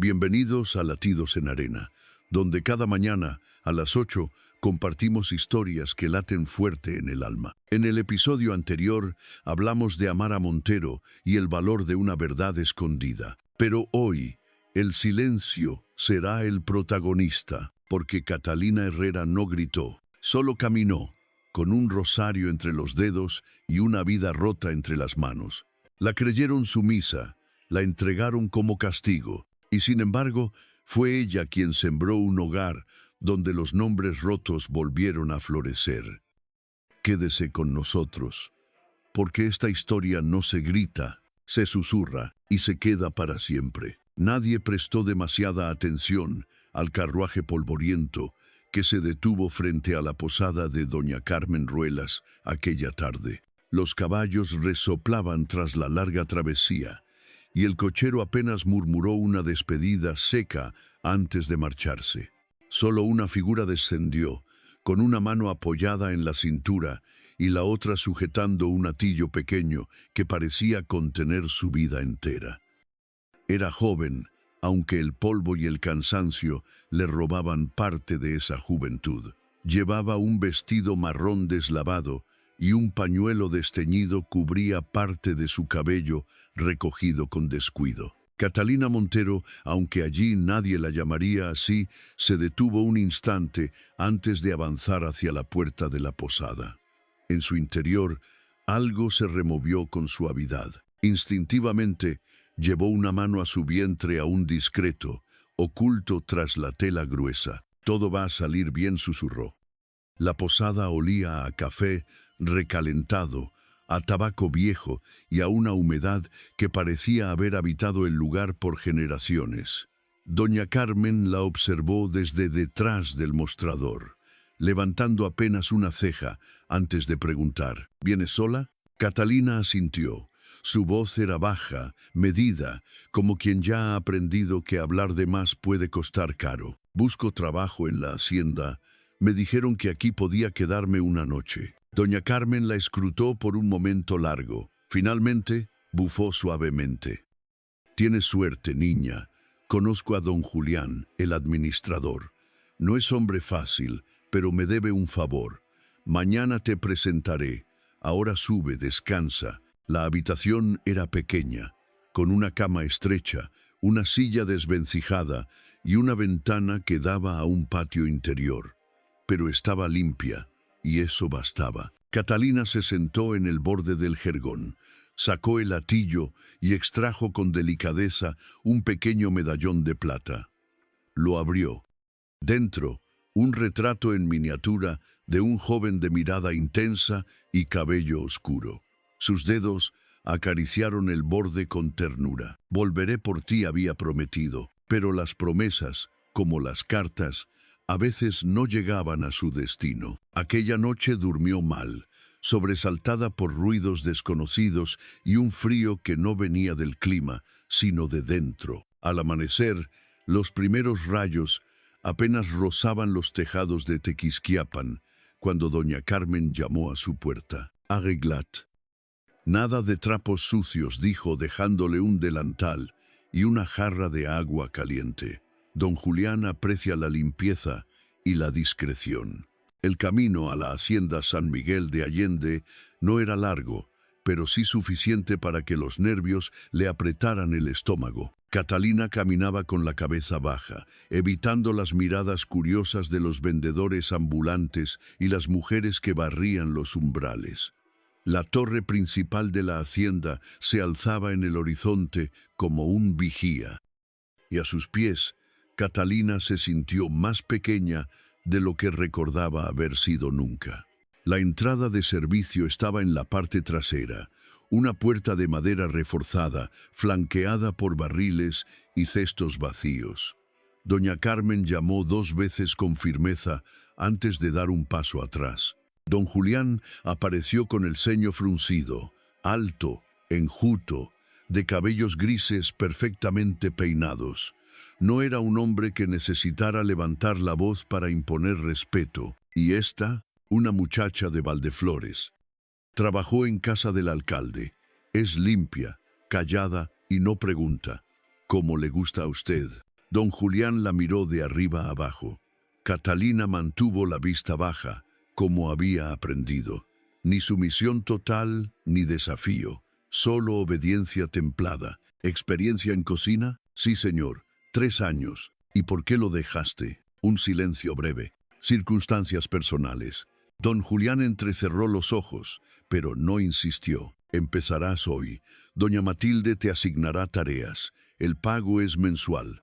Bienvenidos a Latidos en Arena, donde cada mañana a las 8 compartimos historias que laten fuerte en el alma. En el episodio anterior hablamos de Amara Montero y el valor de una verdad escondida. Pero hoy, el silencio será el protagonista, porque Catalina Herrera no gritó, solo caminó, con un rosario entre los dedos y una vida rota entre las manos. La creyeron sumisa, la entregaron como castigo, y sin embargo, fue ella quien sembró un hogar donde los nombres rotos volvieron a florecer. Quédese con nosotros, porque esta historia no se grita, se susurra y se queda para siempre. Nadie prestó demasiada atención al carruaje polvoriento que se detuvo frente a la posada de doña Carmen Ruelas aquella tarde. Los caballos resoplaban tras la larga travesía, y el cochero apenas murmuró una despedida seca antes de marcharse. Solo una figura descendió, con una mano apoyada en la cintura y la otra sujetando un atillo pequeño que parecía contener su vida entera. Era joven, aunque el polvo y el cansancio le robaban parte de esa juventud. Llevaba un vestido marrón deslavado y un pañuelo desteñido cubría parte de su cabello recogido con descuido. Catalina Montero, aunque allí nadie la llamaría así, se detuvo un instante antes de avanzar hacia la puerta de la posada. En su interior, algo se removió con suavidad. Instintivamente, llevó una mano a su vientre aún discreto, oculto tras la tela gruesa. «Todo va a salir bien», susurró. La posada olía a café recalentado, a tabaco viejo y a una humedad que parecía haber habitado el lugar por generaciones. Doña Carmen la observó desde detrás del mostrador, levantando apenas una ceja antes de preguntar, «¿Vienes sola?» Catalina asintió. Su voz era baja, medida, como quien ya ha aprendido que hablar de más puede costar caro. «Busco trabajo en la hacienda. Me dijeron que aquí podía quedarme una noche». Doña Carmen la escrutó por un momento largo. Finalmente, bufó suavemente. «Tienes suerte, niña. Conozco a don Julián, el administrador. No es hombre fácil, pero me debe un favor. Mañana te presentaré. Ahora sube, descansa». La habitación era pequeña, con una cama estrecha, una silla desvencijada y una ventana que daba a un patio interior. Pero estaba limpia, y eso bastaba. Catalina se sentó en el borde del jergón, sacó el atillo y extrajo con delicadeza un pequeño medallón de plata. Lo abrió. Dentro, un retrato en miniatura de un joven de mirada intensa y cabello oscuro. Sus dedos acariciaron el borde con ternura. «Volveré por ti», había prometido, pero las promesas, como las cartas, a veces no llegaban a su destino. Aquella noche durmió mal, sobresaltada por ruidos desconocidos y un frío que no venía del clima, sino de dentro. Al amanecer, los primeros rayos apenas rozaban los tejados de Tequisquiapan, cuando doña Carmen llamó a su puerta. «Arreglat». «Nada de trapos sucios», dijo, dejándole un delantal y una jarra de agua caliente. Don Julián aprecia la limpieza y la discreción. El camino a la hacienda San Miguel de Allende no era largo, pero sí suficiente para que los nervios le apretaran el estómago. Catalina caminaba con la cabeza baja, evitando las miradas curiosas de los vendedores ambulantes y las mujeres que barrían los umbrales. La torre principal de la hacienda se alzaba en el horizonte como un vigía, y a sus pies Catalina se sintió más pequeña de lo que recordaba haber sido nunca. La entrada de servicio estaba en la parte trasera, una puerta de madera reforzada, flanqueada por barriles y cestos vacíos. Doña Carmen llamó 2 veces con firmeza antes de dar un paso atrás. Don Julián apareció con el ceño fruncido, alto, enjuto, de cabellos grises perfectamente peinados. No era un hombre que necesitara levantar la voz para imponer respeto, y esta, una muchacha de Valdeflores. Trabajó en casa del alcalde. Es limpia, callada y no pregunta. «¿Cómo le gusta a usted?». Don Julián la miró de arriba abajo. Catalina mantuvo la vista baja, como había aprendido. Ni sumisión total, ni desafío. Solo obediencia templada. ¿Experiencia en cocina? Sí, señor. 3 años. ¿Y por qué lo dejaste? Un silencio breve. Circunstancias personales. Don Julián entrecerró los ojos, pero no insistió. Empezarás hoy. Doña Matilde te asignará tareas. El pago es mensual.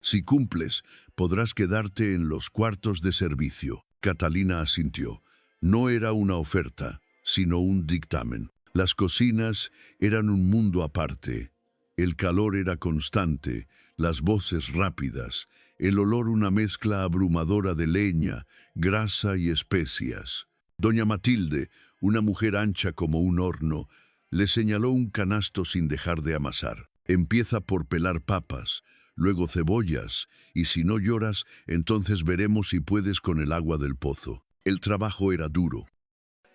Si cumples, podrás quedarte en los cuartos de servicio. Catalina asintió. No era una oferta, sino un dictamen. Las cocinas eran un mundo aparte. El calor era constante, las voces rápidas, el olor una mezcla abrumadora de leña, grasa y especias. Doña Matilde, una mujer ancha como un horno, le señaló un canasto sin dejar de amasar. Empieza por pelar papas, luego cebollas, y si no lloras, entonces veremos si puedes con el agua del pozo. El trabajo era duro.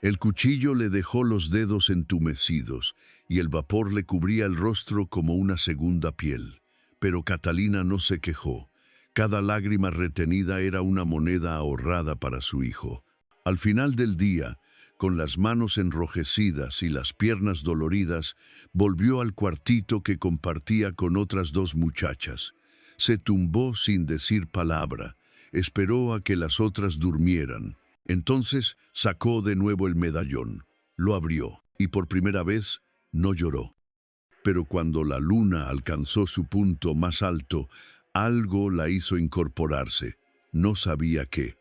El cuchillo le dejó los dedos entumecidos, y el vapor le cubría el rostro como una segunda piel. Pero Catalina no se quejó. Cada lágrima retenida era una moneda ahorrada para su hijo. Al final del día, con las manos enrojecidas y las piernas doloridas, volvió al cuartito que compartía con otras 2 muchachas. Se tumbó sin decir palabra. Esperó a que las otras durmieran. Entonces sacó de nuevo el medallón. Lo abrió y por primera vez no lloró. Pero cuando la luna alcanzó su punto más alto, algo la hizo incorporarse. No sabía qué.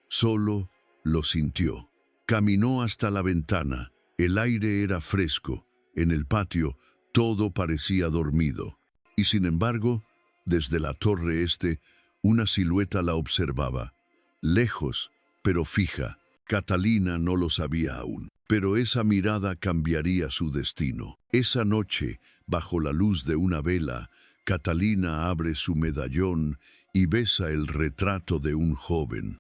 Solo lo sintió. Caminó hasta la ventana. El aire era fresco. En el patio todo parecía dormido. Y sin embargo, desde la torre este, una silueta la observaba. Lejos, pero fija. Catalina no lo sabía aún. Pero esa mirada cambiaría su destino. Esa noche, bajo la luz de una vela, Catalina abre su medallón y besa el retrato de un joven.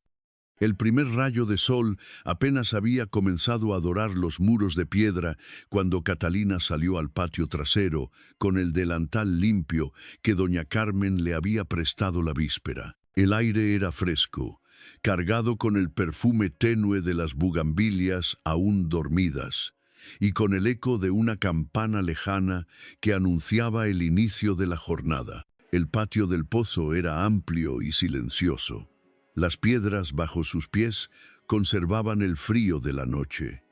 El primer rayo de sol apenas había comenzado a dorar los muros de piedra cuando Catalina salió al patio trasero con el delantal limpio que doña Carmen le había prestado la víspera. El aire era fresco, cargado con el perfume tenue de las bugambilias aún dormidas, y con el eco de una campana lejana que anunciaba el inicio de la jornada. El patio del pozo era amplio y silencioso. Las piedras bajo sus pies conservaban el frío de la noche.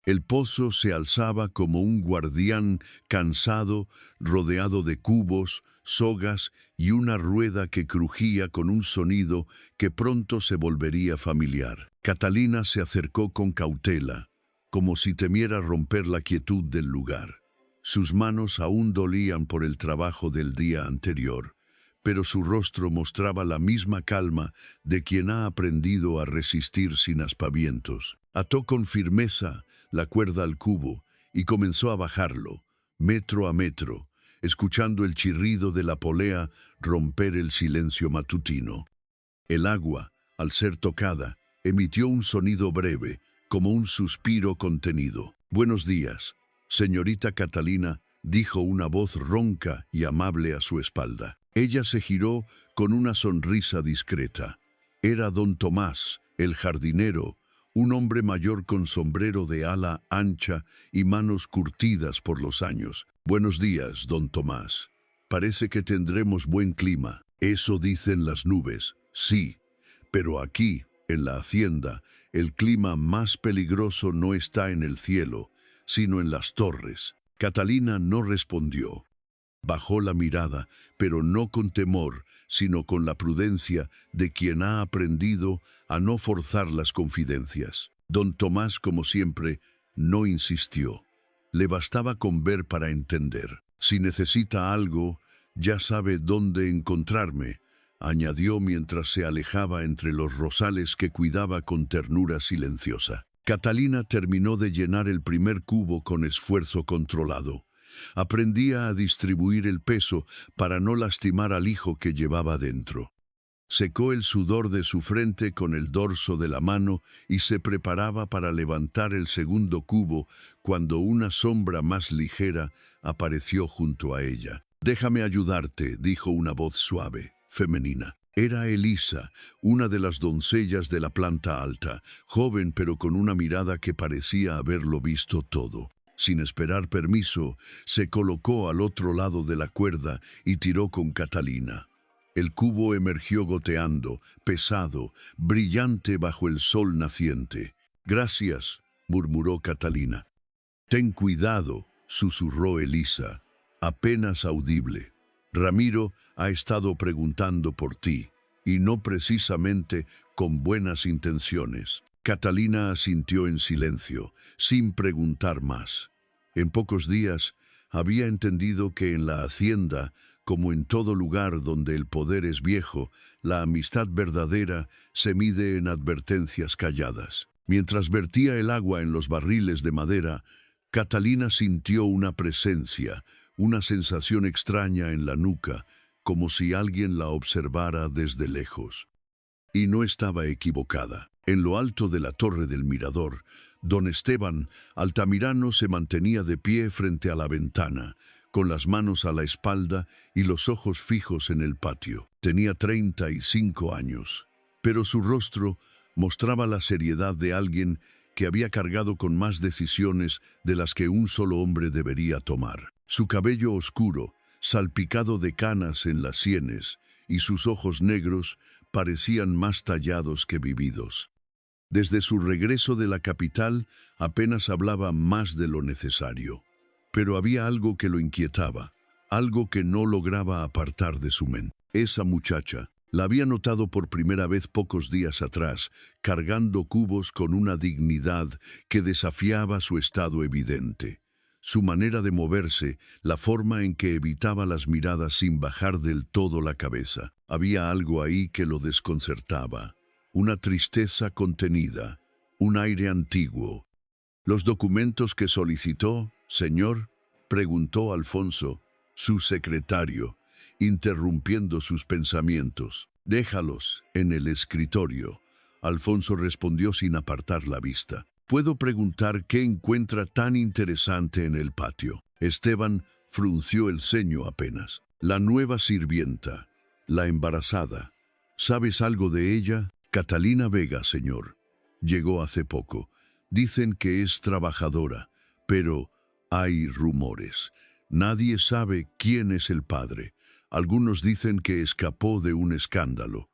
El pozo se alzaba como un guardián cansado, rodeado de cubos, sogas y una rueda que crujía con un sonido que pronto se volvería familiar. Catalina se acercó con cautela, como si temiera romper la quietud del lugar. Sus manos aún dolían por el trabajo del día anterior, pero su rostro mostraba la misma calma de quien ha aprendido a resistir sin aspavientos. Ató con firmeza la cuerda al cubo y comenzó a bajarlo, metro a metro, escuchando el chirrido de la polea romper el silencio matutino. El agua, al ser tocada, emitió un sonido breve, como un suspiro contenido. «Buenos días, señorita Catalina», dijo una voz ronca y amable a su espalda. Ella se giró con una sonrisa discreta. Era don Tomás, el jardinero, un hombre mayor con sombrero de ala ancha y manos curtidas por los años. «Buenos días, don Tomás. Parece que tendremos buen clima». «Eso dicen las nubes». «Sí, pero aquí, en la hacienda, el clima más peligroso no está en el cielo, sino en las torres». Catalina no respondió. Bajó la mirada, pero no con temor, sino con la prudencia de quien ha aprendido a no forzar las confidencias. Don Tomás, como siempre, no insistió. Le bastaba con ver para entender. «Si necesita algo, ya sabe dónde encontrarme», añadió mientras se alejaba entre los rosales que cuidaba con ternura silenciosa. Catalina terminó de llenar el primer cubo con esfuerzo controlado. Aprendía a distribuir el peso para no lastimar al hijo que llevaba dentro. Secó el sudor de su frente con el dorso de la mano y se preparaba para levantar el segundo cubo cuando una sombra más ligera apareció junto a ella. «Déjame ayudarte», dijo una voz suave. femenina. Era Elisa, una de las doncellas de la planta alta, joven pero con una mirada que parecía haberlo visto todo. Sin esperar permiso, se colocó al otro lado de la cuerda y tiró con Catalina. El cubo emergió goteando, pesado, brillante bajo el sol naciente. «Gracias», murmuró Catalina. «Ten cuidado», susurró Elisa, apenas audible. «Ramiro ha estado preguntando por ti, y no precisamente con buenas intenciones». Catalina asintió en silencio, sin preguntar más. En pocos días había entendido que en la hacienda, como en todo lugar donde el poder es viejo, la amistad verdadera se mide en advertencias calladas. Mientras vertía el agua en los barriles de madera, Catalina sintió una presencia, una sensación extraña en la nuca, como si alguien la observara desde lejos. Y no estaba equivocada. En lo alto de la torre del mirador, don Esteban Altamirano se mantenía de pie frente a la ventana, con las manos a la espalda y los ojos fijos en el patio. Tenía 35 años, pero su rostro mostraba la seriedad de alguien que había cargado con más decisiones de las que un solo hombre debería tomar. Su cabello oscuro, salpicado de canas en las sienes, y sus ojos negros parecían más tallados que vividos. Desde su regreso de la capital apenas hablaba más de lo necesario. Pero había algo que lo inquietaba, algo que no lograba apartar de su mente. Esa muchacha la había notado por primera vez pocos días atrás, cargando cubos con una dignidad que desafiaba su estado evidente. Su manera de moverse, la forma en que evitaba las miradas sin bajar del todo la cabeza. Había algo ahí que lo desconcertaba. Una tristeza contenida, un aire antiguo. «¿Los documentos que solicitó, señor?», preguntó Alfonso, su secretario, interrumpiendo sus pensamientos. «Déjalos en el escritorio», Alfonso respondió sin apartar la vista. «¿Puedo preguntar qué encuentra tan interesante en el patio?». Esteban frunció el ceño apenas. «La nueva sirvienta, la embarazada. ¿Sabes algo de ella?». «Catalina Vega, señor. Llegó hace poco. Dicen que es trabajadora, pero hay rumores. Nadie sabe quién es el padre. Algunos dicen que escapó de un escándalo».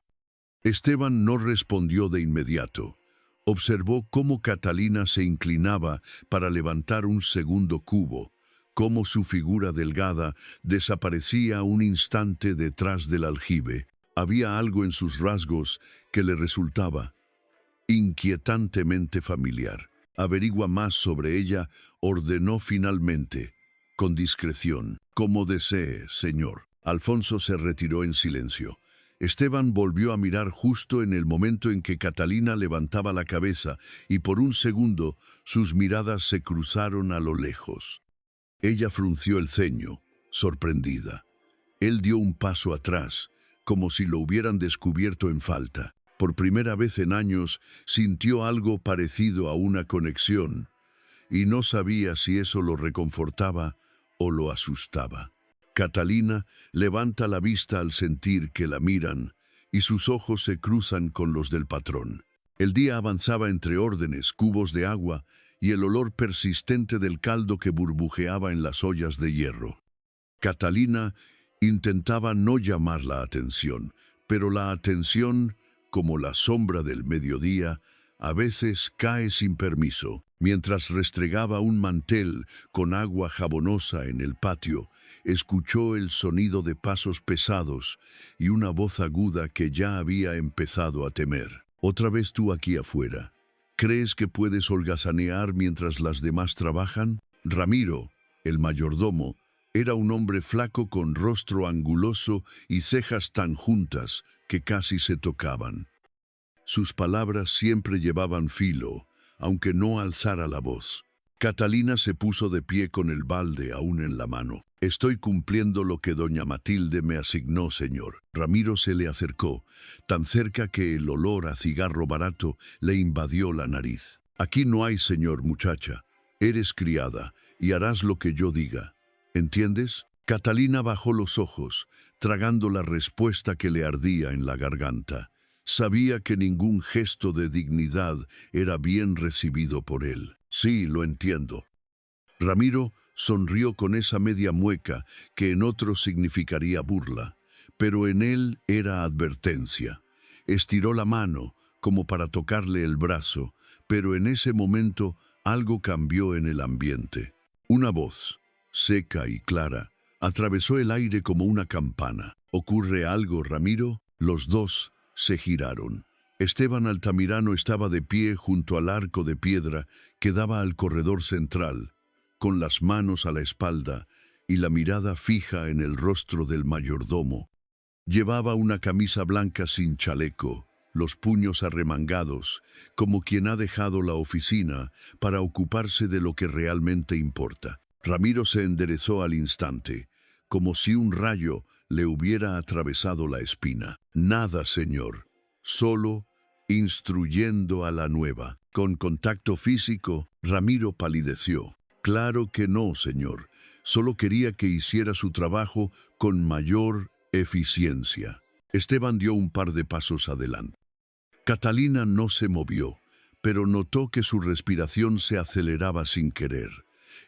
Esteban no respondió de inmediato. Observó cómo Catalina se inclinaba para levantar un segundo cubo, cómo su figura delgada desaparecía un instante detrás del aljibe. Había algo en sus rasgos que le resultaba inquietantemente familiar. «Averigua más sobre ella», ordenó finalmente, con discreción. «Como desee, señor». Alfonso se retiró en silencio. Esteban volvió a mirar justo en el momento en que Catalina levantaba la cabeza y por un segundo sus miradas se cruzaron a lo lejos. Ella frunció el ceño, sorprendida. Él dio un paso atrás, como si lo hubieran descubierto en falta. Por primera vez en años sintió algo parecido a una conexión, y no sabía si eso lo reconfortaba o lo asustaba. Catalina levanta la vista al sentir que la miran, y sus ojos se cruzan con los del patrón. El día avanzaba entre órdenes, cubos de agua y el olor persistente del caldo que burbujeaba en las ollas de hierro. Catalina intentaba no llamar la atención, pero la atención, como la sombra del mediodía, a veces cae sin permiso. Mientras restregaba un mantel con agua jabonosa en el patio, escuchó el sonido de pasos pesados y una voz aguda que ya había empezado a temer. «Otra vez tú aquí afuera. ¿Crees que puedes holgazanear mientras las demás trabajan?». Ramiro, el mayordomo, era un hombre flaco con rostro anguloso y cejas tan juntas que casi se tocaban. Sus palabras siempre llevaban filo, aunque no alzara la voz. Catalina se puso de pie con el balde aún en la mano. «Estoy cumpliendo lo que doña Matilde me asignó, señor». Ramiro se le acercó, tan cerca que el olor a cigarro barato le invadió la nariz. «Aquí no hay señor, muchacha. Eres criada y harás lo que yo diga. ¿Entiendes?». Catalina bajó los ojos, tragando la respuesta que le ardía en la garganta. Sabía que ningún gesto de dignidad era bien recibido por él. Sí, lo entiendo. Ramiro sonrió con esa media mueca que en otros significaría burla, pero en él era advertencia. Estiró la mano como para tocarle el brazo, pero en ese momento algo cambió en el ambiente. Una voz, seca y clara, atravesó el aire como una campana. ¿Ocurre algo, Ramiro? Los dos se giraron. Esteban Altamirano estaba de pie junto al arco de piedra que daba al corredor central, con las manos a la espalda y la mirada fija en el rostro del mayordomo. Llevaba una camisa blanca sin chaleco, los puños arremangados, como quien ha dejado la oficina para ocuparse de lo que realmente importa. Ramiro se enderezó al instante, como si un rayo le hubiera atravesado la espina. Nada, señor, solo instruyendo a la nueva. Con contacto físico, Ramiro palideció. Claro que no, señor. Solo quería que hiciera su trabajo con mayor eficiencia. Esteban dio un par de pasos adelante. Catalina no se movió, pero notó que su respiración se aceleraba sin querer.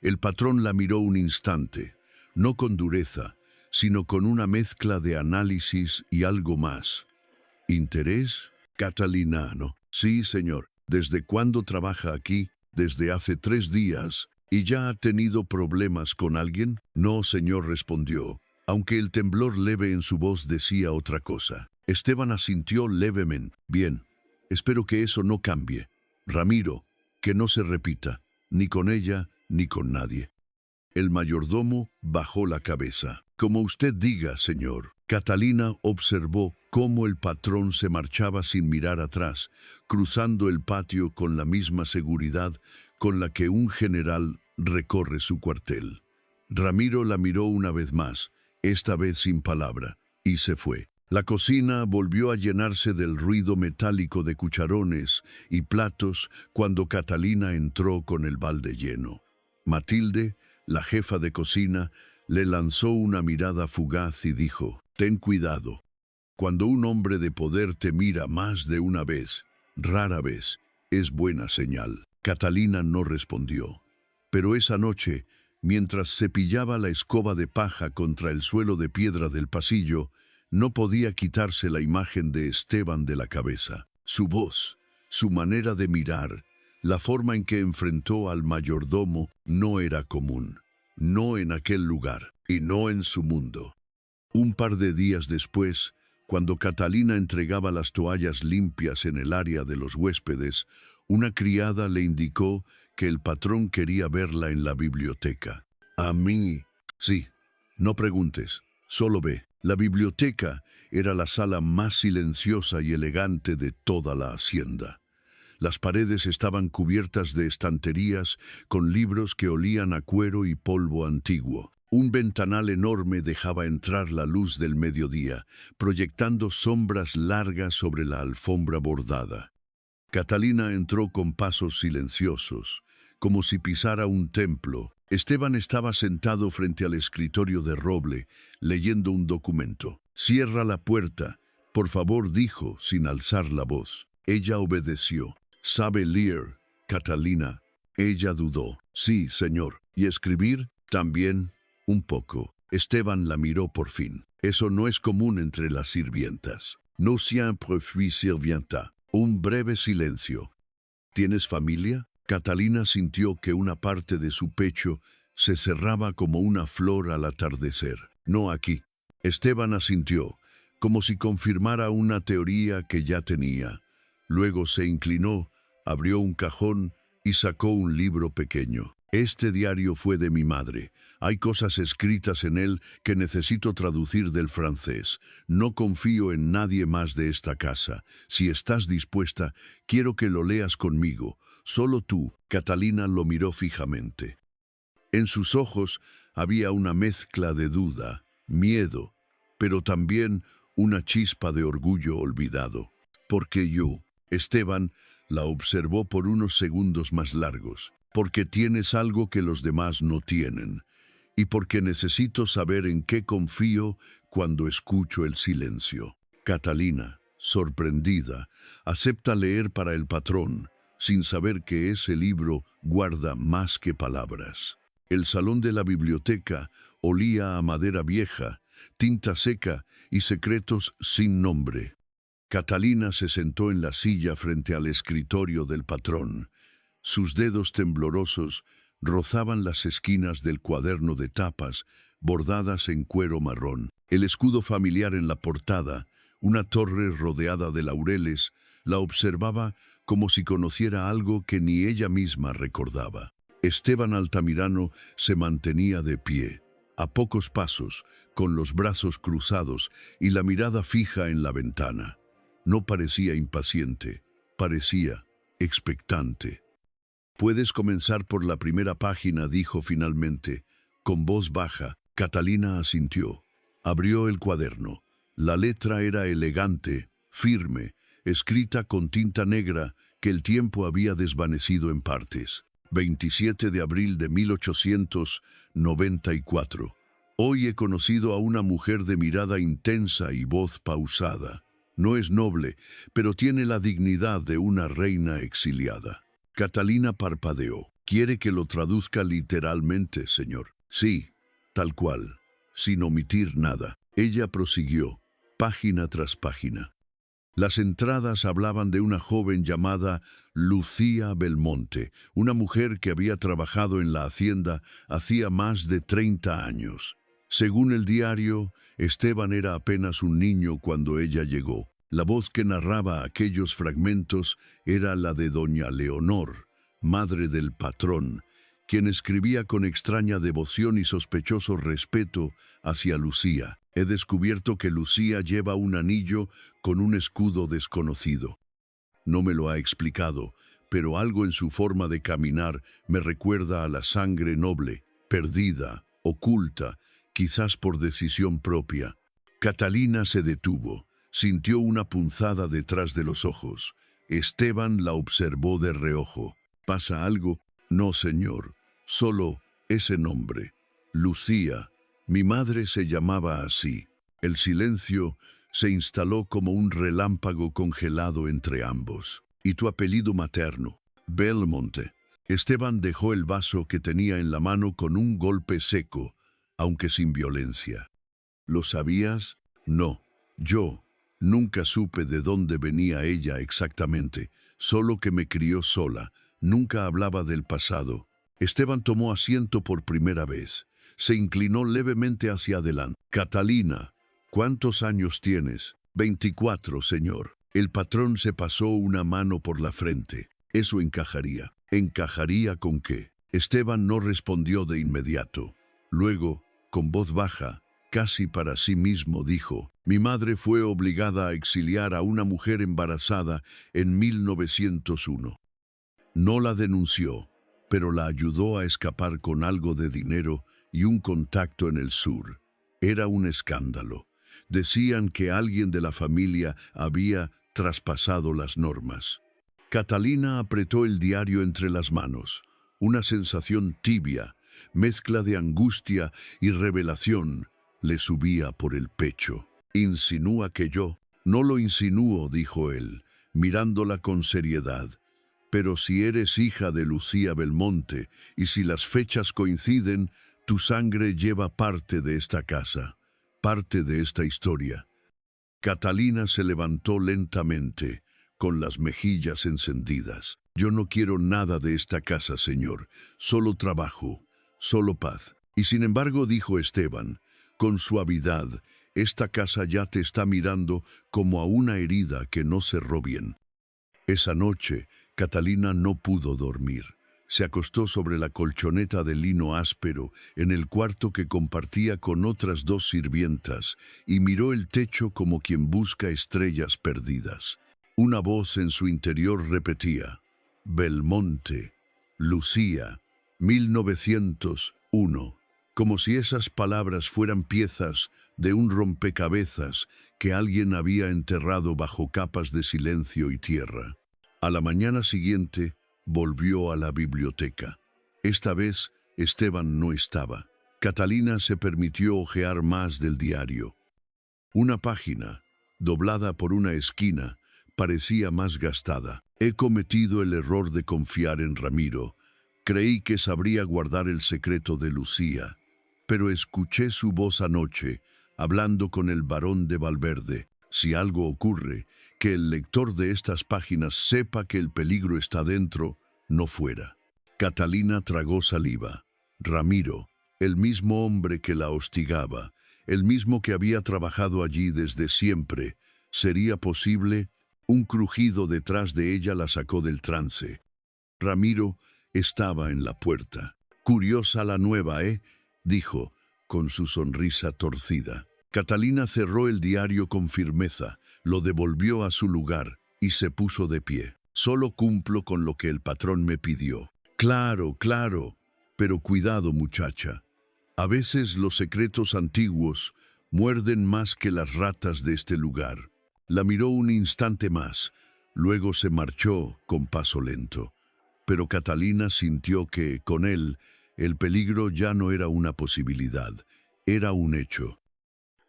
El patrón la miró un instante, no con dureza, sino con una mezcla de análisis y algo más. ¿Interés? Catalina, ¿no? Sí, señor. ¿Desde cuándo trabaja aquí? Desde hace 3 días. ¿Y ya ha tenido problemas con alguien? No, señor, respondió, aunque el temblor leve en su voz decía otra cosa. Esteban asintió levemente. Bien, espero que eso no cambie. Ramiro, que no se repita, ni con ella ni con nadie. El mayordomo bajó la cabeza. Como usted diga, señor. Catalina observó cómo el patrón se marchaba sin mirar atrás, cruzando el patio con la misma seguridad con la que un general recorre su cuartel. Ramiro la miró una vez más, esta vez sin palabra, y se fue. La cocina volvió a llenarse del ruido metálico de cucharones y platos cuando Catalina entró con el balde lleno. Matilde, la jefa de cocina, le lanzó una mirada fugaz y dijo, «Ten cuidado. Cuando un hombre de poder te mira más de una vez, rara vez, es buena señal». Catalina no respondió. Pero esa noche, mientras cepillaba la escoba de paja contra el suelo de piedra del pasillo, no podía quitarse la imagen de Esteban de la cabeza. Su voz, su manera de mirar, la forma en que enfrentó al mayordomo no era común. No en aquel lugar y no en su mundo. Un par de días después, cuando Catalina entregaba las toallas limpias en el área de los huéspedes, una criada le indicó que el patrón quería verla en la biblioteca. ¿A mí? Sí, no preguntes, solo ve. La biblioteca era la sala más silenciosa y elegante de toda la hacienda. Las paredes estaban cubiertas de estanterías con libros que olían a cuero y polvo antiguo. Un ventanal enorme dejaba entrar la luz del mediodía, proyectando sombras largas sobre la alfombra bordada. Catalina entró con pasos silenciosos, como si pisara un templo. Esteban estaba sentado frente al escritorio de roble, leyendo un documento. «Cierra la puerta, por favor», dijo, sin alzar la voz. Ella obedeció. «¿Sabe leer, Catalina?» Ella dudó. «Sí, señor». «¿Y escribir?» «También, un poco». Esteban la miró por fin. «Eso no es común entre las sirvientas». «No siempre fui sirvienta». Un breve silencio. «¿Tienes familia?» Catalina sintió que una parte de su pecho se cerraba como una flor al atardecer. «No aquí». Esteban asintió, como si confirmara una teoría que ya tenía. Luego se inclinó, abrió un cajón y sacó un libro pequeño. «Este diario fue de mi madre. Hay cosas escritas en él que necesito traducir del francés. No confío en nadie más de esta casa. Si estás dispuesta, quiero que lo leas conmigo. Solo tú». Catalina lo miró fijamente. En sus ojos había una mezcla de duda, miedo, pero también una chispa de orgullo olvidado. «Porque yo». Esteban la observó por unos segundos más largos. «Porque tienes algo que los demás no tienen. y porque necesito saber en qué confío cuando escucho el silencio. Catalina, sorprendida, acepta leer para el patrón, sin saber que ese libro guarda más que palabras. El salón de la biblioteca olía a madera vieja, tinta seca y secretos sin nombre. Catalina se sentó en la silla frente al escritorio del patrón. Sus dedos temblorosos rozaban las esquinas del cuaderno de tapas, bordadas en cuero marrón. El escudo familiar en la portada, una torre rodeada de laureles, la observaba como si conociera algo que ni ella misma recordaba. Esteban Altamirano se mantenía de pie, a pocos pasos, con los brazos cruzados y la mirada fija en la ventana. No parecía impaciente, parecía expectante. «Puedes comenzar por la primera página», dijo finalmente. Con voz baja, Catalina asintió. Abrió el cuaderno. La letra era elegante, firme, escrita con tinta negra que el tiempo había desvanecido en partes. 27 de abril de 1894. Hoy he conocido a una mujer de mirada intensa y voz pausada. No es noble, pero tiene la dignidad de una reina exiliada. Catalina parpadeó. «¿Quiere que lo traduzca literalmente, señor?» «Sí, tal cual, sin omitir nada». Ella prosiguió, página tras página. Las entradas hablaban de una joven llamada Lucía Belmonte, una mujer que había trabajado en la hacienda hacía más de 30 años. Según el diario, Esteban era apenas un niño cuando ella llegó. La voz que narraba aquellos fragmentos era la de doña Leonor, madre del patrón, quien escribía con extraña devoción y sospechoso respeto hacia Lucía. «He descubierto que Lucía lleva un anillo con un escudo desconocido. No me lo ha explicado, pero algo en su forma de caminar me recuerda a la sangre noble, perdida, oculta, quizás por decisión propia». Catalina se detuvo. Sintió una punzada detrás de los ojos. Esteban la observó de reojo. «¿Pasa algo?» «No, señor. Solo ese nombre. Lucía. Mi madre se llamaba así». El silencio se instaló como un relámpago congelado entre ambos. «¿Y tu apellido materno?» «Belmonte». Esteban dejó el vaso que tenía en la mano con un golpe seco, aunque sin violencia. «¿Lo sabías?» «No. Yo nunca supe de dónde venía ella exactamente, solo que me crió sola. Nunca hablaba del pasado». Esteban tomó asiento por primera vez. Se inclinó levemente hacia adelante. «Catalina, ¿cuántos años tienes?» 24, señor». El patrón se pasó una mano por la frente. «Eso encajaría». «¿Encajaría con qué?» Esteban no respondió de inmediato. Luego, con voz baja, casi para sí mismo, dijo: «Mi madre fue obligada a exiliar a una mujer embarazada en 1901. No la denunció, pero la ayudó a escapar con algo de dinero y un contacto en el sur. Era un escándalo. Decían que alguien de la familia había traspasado las normas». Catalina apretó el diario entre las manos. Una sensación tibia, mezcla de angustia y revelación, le subía por el pecho. «¿Insinúa que yo?» «No lo insinúo», dijo él, mirándola con seriedad. «Pero si eres hija de Lucía Belmonte, y si las fechas coinciden, tu sangre lleva parte de esta casa, parte de esta historia». Catalina se levantó lentamente, con las mejillas encendidas. «Yo no quiero nada de esta casa, señor. Solo trabajo, solo paz». «Y sin embargo», dijo Esteban, con suavidad, «esta casa ya te está mirando como a una herida que no cerró bien». Esa noche, Catalina no pudo dormir. Se acostó sobre la colchoneta de lino áspero en el cuarto que compartía con otras 2 sirvientas y miró el techo como quien busca estrellas perdidas. Una voz en su interior repetía: «Belmonte, Lucía, 1901». Como si esas palabras fueran piezas de un rompecabezas que alguien había enterrado bajo capas de silencio y tierra. A la mañana siguiente volvió a la biblioteca. Esta vez Esteban no estaba. Catalina se permitió hojear más del diario. Una página, doblada por una esquina, parecía más gastada. He cometido el error de confiar en Ramiro. Creí que sabría guardar el secreto de Lucía, pero escuché su voz anoche, hablando con el barón de Valverde. Si algo ocurre, que el lector de estas páginas sepa que el peligro está dentro, no fuera. Catalina tragó saliva. Ramiro, el mismo hombre que la hostigaba, el mismo que había trabajado allí desde siempre, ¿sería posible? Un crujido detrás de ella la sacó del trance. Ramiro estaba en la puerta. «Curiosa la nueva, ¿eh?», dijo, con su sonrisa torcida. Catalina cerró el diario con firmeza, lo devolvió a su lugar y se puso de pie. «Solo cumplo con lo que el patrón me pidió». «Claro, claro, pero cuidado, muchacha. A veces los secretos antiguos muerden más que las ratas de este lugar». La miró un instante más, luego se marchó con paso lento. Pero Catalina sintió que, con él, el peligro ya no era una posibilidad, era un hecho.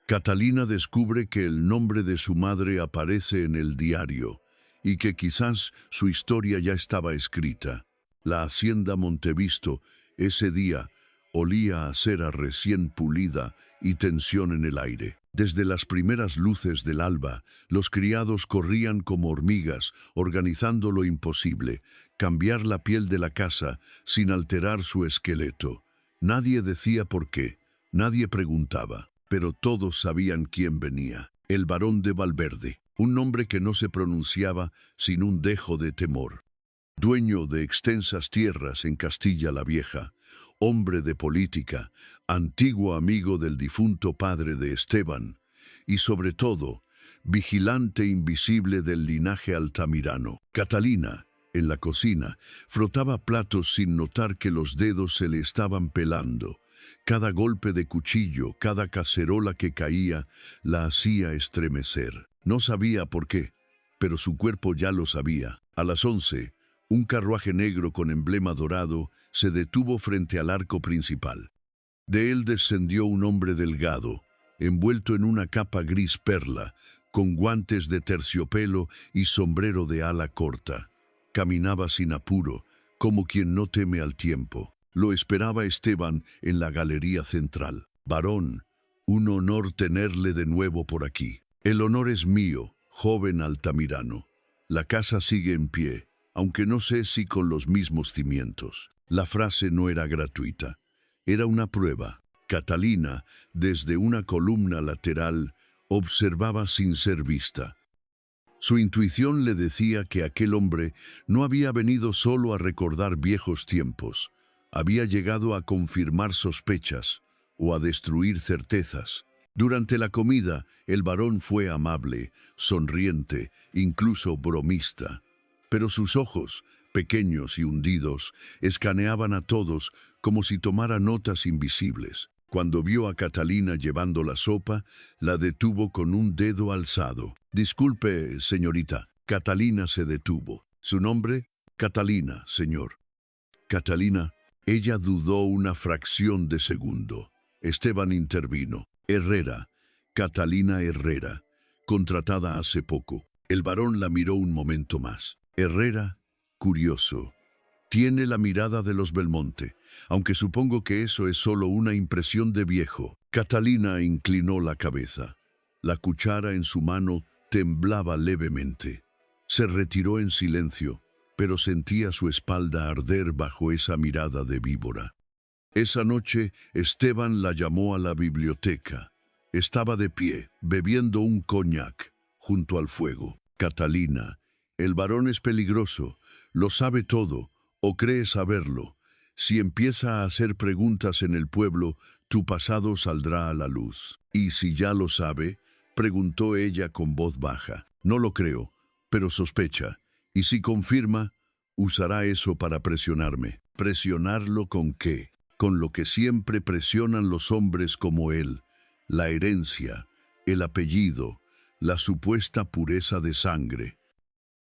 Catalina descubre que el nombre de su madre aparece en el diario y que quizás su historia ya estaba escrita. La hacienda Montevisto, ese día, olía a cera recién pulida y tensión en el aire. Desde las primeras luces del alba, los criados corrían como hormigas, organizando lo imposible, cambiar la piel de la casa sin alterar su esqueleto. Nadie decía por qué, nadie preguntaba, pero todos sabían quién venía. El barón de Valverde, un nombre que no se pronunciaba sin un dejo de temor. Dueño de extensas tierras en Castilla la Vieja, hombre de política, antiguo amigo del difunto padre de Esteban, y sobre todo, vigilante invisible del linaje altamirano. Catalina, en la cocina, frotaba platos sin notar que los dedos se le estaban pelando. Cada golpe de cuchillo, cada cacerola que caía, la hacía estremecer. No sabía por qué, pero su cuerpo ya lo sabía. A las 11, un carruaje negro con emblema dorado se detuvo frente al arco principal. De él descendió un hombre delgado, envuelto en una capa gris perla, con guantes de terciopelo y sombrero de ala corta. Caminaba sin apuro, como quien no teme al tiempo. Lo esperaba Esteban en la galería central. «Barón, un honor tenerle de nuevo por aquí». «El honor es mío, joven altamirano. La casa sigue en pie, aunque no sé si con los mismos cimientos». La frase no era gratuita. Era una prueba. Catalina, desde una columna lateral, observaba sin ser vista. Su intuición le decía que aquel hombre no había venido solo a recordar viejos tiempos. Había llegado a confirmar sospechas o a destruir certezas. Durante la comida, el varón fue amable, sonriente, incluso bromista. Pero sus ojos, pequeños y hundidos, escaneaban a todos como si tomara notas invisibles. Cuando vio a Catalina llevando la sopa, la detuvo con un dedo alzado. «Disculpe, señorita». Catalina se detuvo. «¿Su nombre?» «Catalina, señor». «Catalina». Ella dudó una fracción de segundo. Esteban intervino. «Herrera, Catalina Herrera, contratada hace poco». El varón la miró un momento más. «Herrera, curioso. Tiene la mirada de los Belmonte, aunque supongo que eso es solo una impresión de viejo». Catalina inclinó la cabeza. La cuchara en su mano temblaba levemente. Se retiró en silencio, pero sentía su espalda arder bajo esa mirada de víbora. Esa noche, Esteban la llamó a la biblioteca. Estaba de pie, bebiendo un coñac, junto al fuego. «Catalina, el varón es peligroso, lo sabe todo, o cree saberlo. Si empieza a hacer preguntas en el pueblo, tu pasado saldrá a la luz». «¿Y si ya lo sabe?», preguntó ella con voz baja. «No lo creo, pero sospecha. Y si confirma, usará eso para presionarme». «¿Presionarlo con qué?». «Con lo que siempre presionan los hombres como él: la herencia, el apellido, la supuesta pureza de sangre».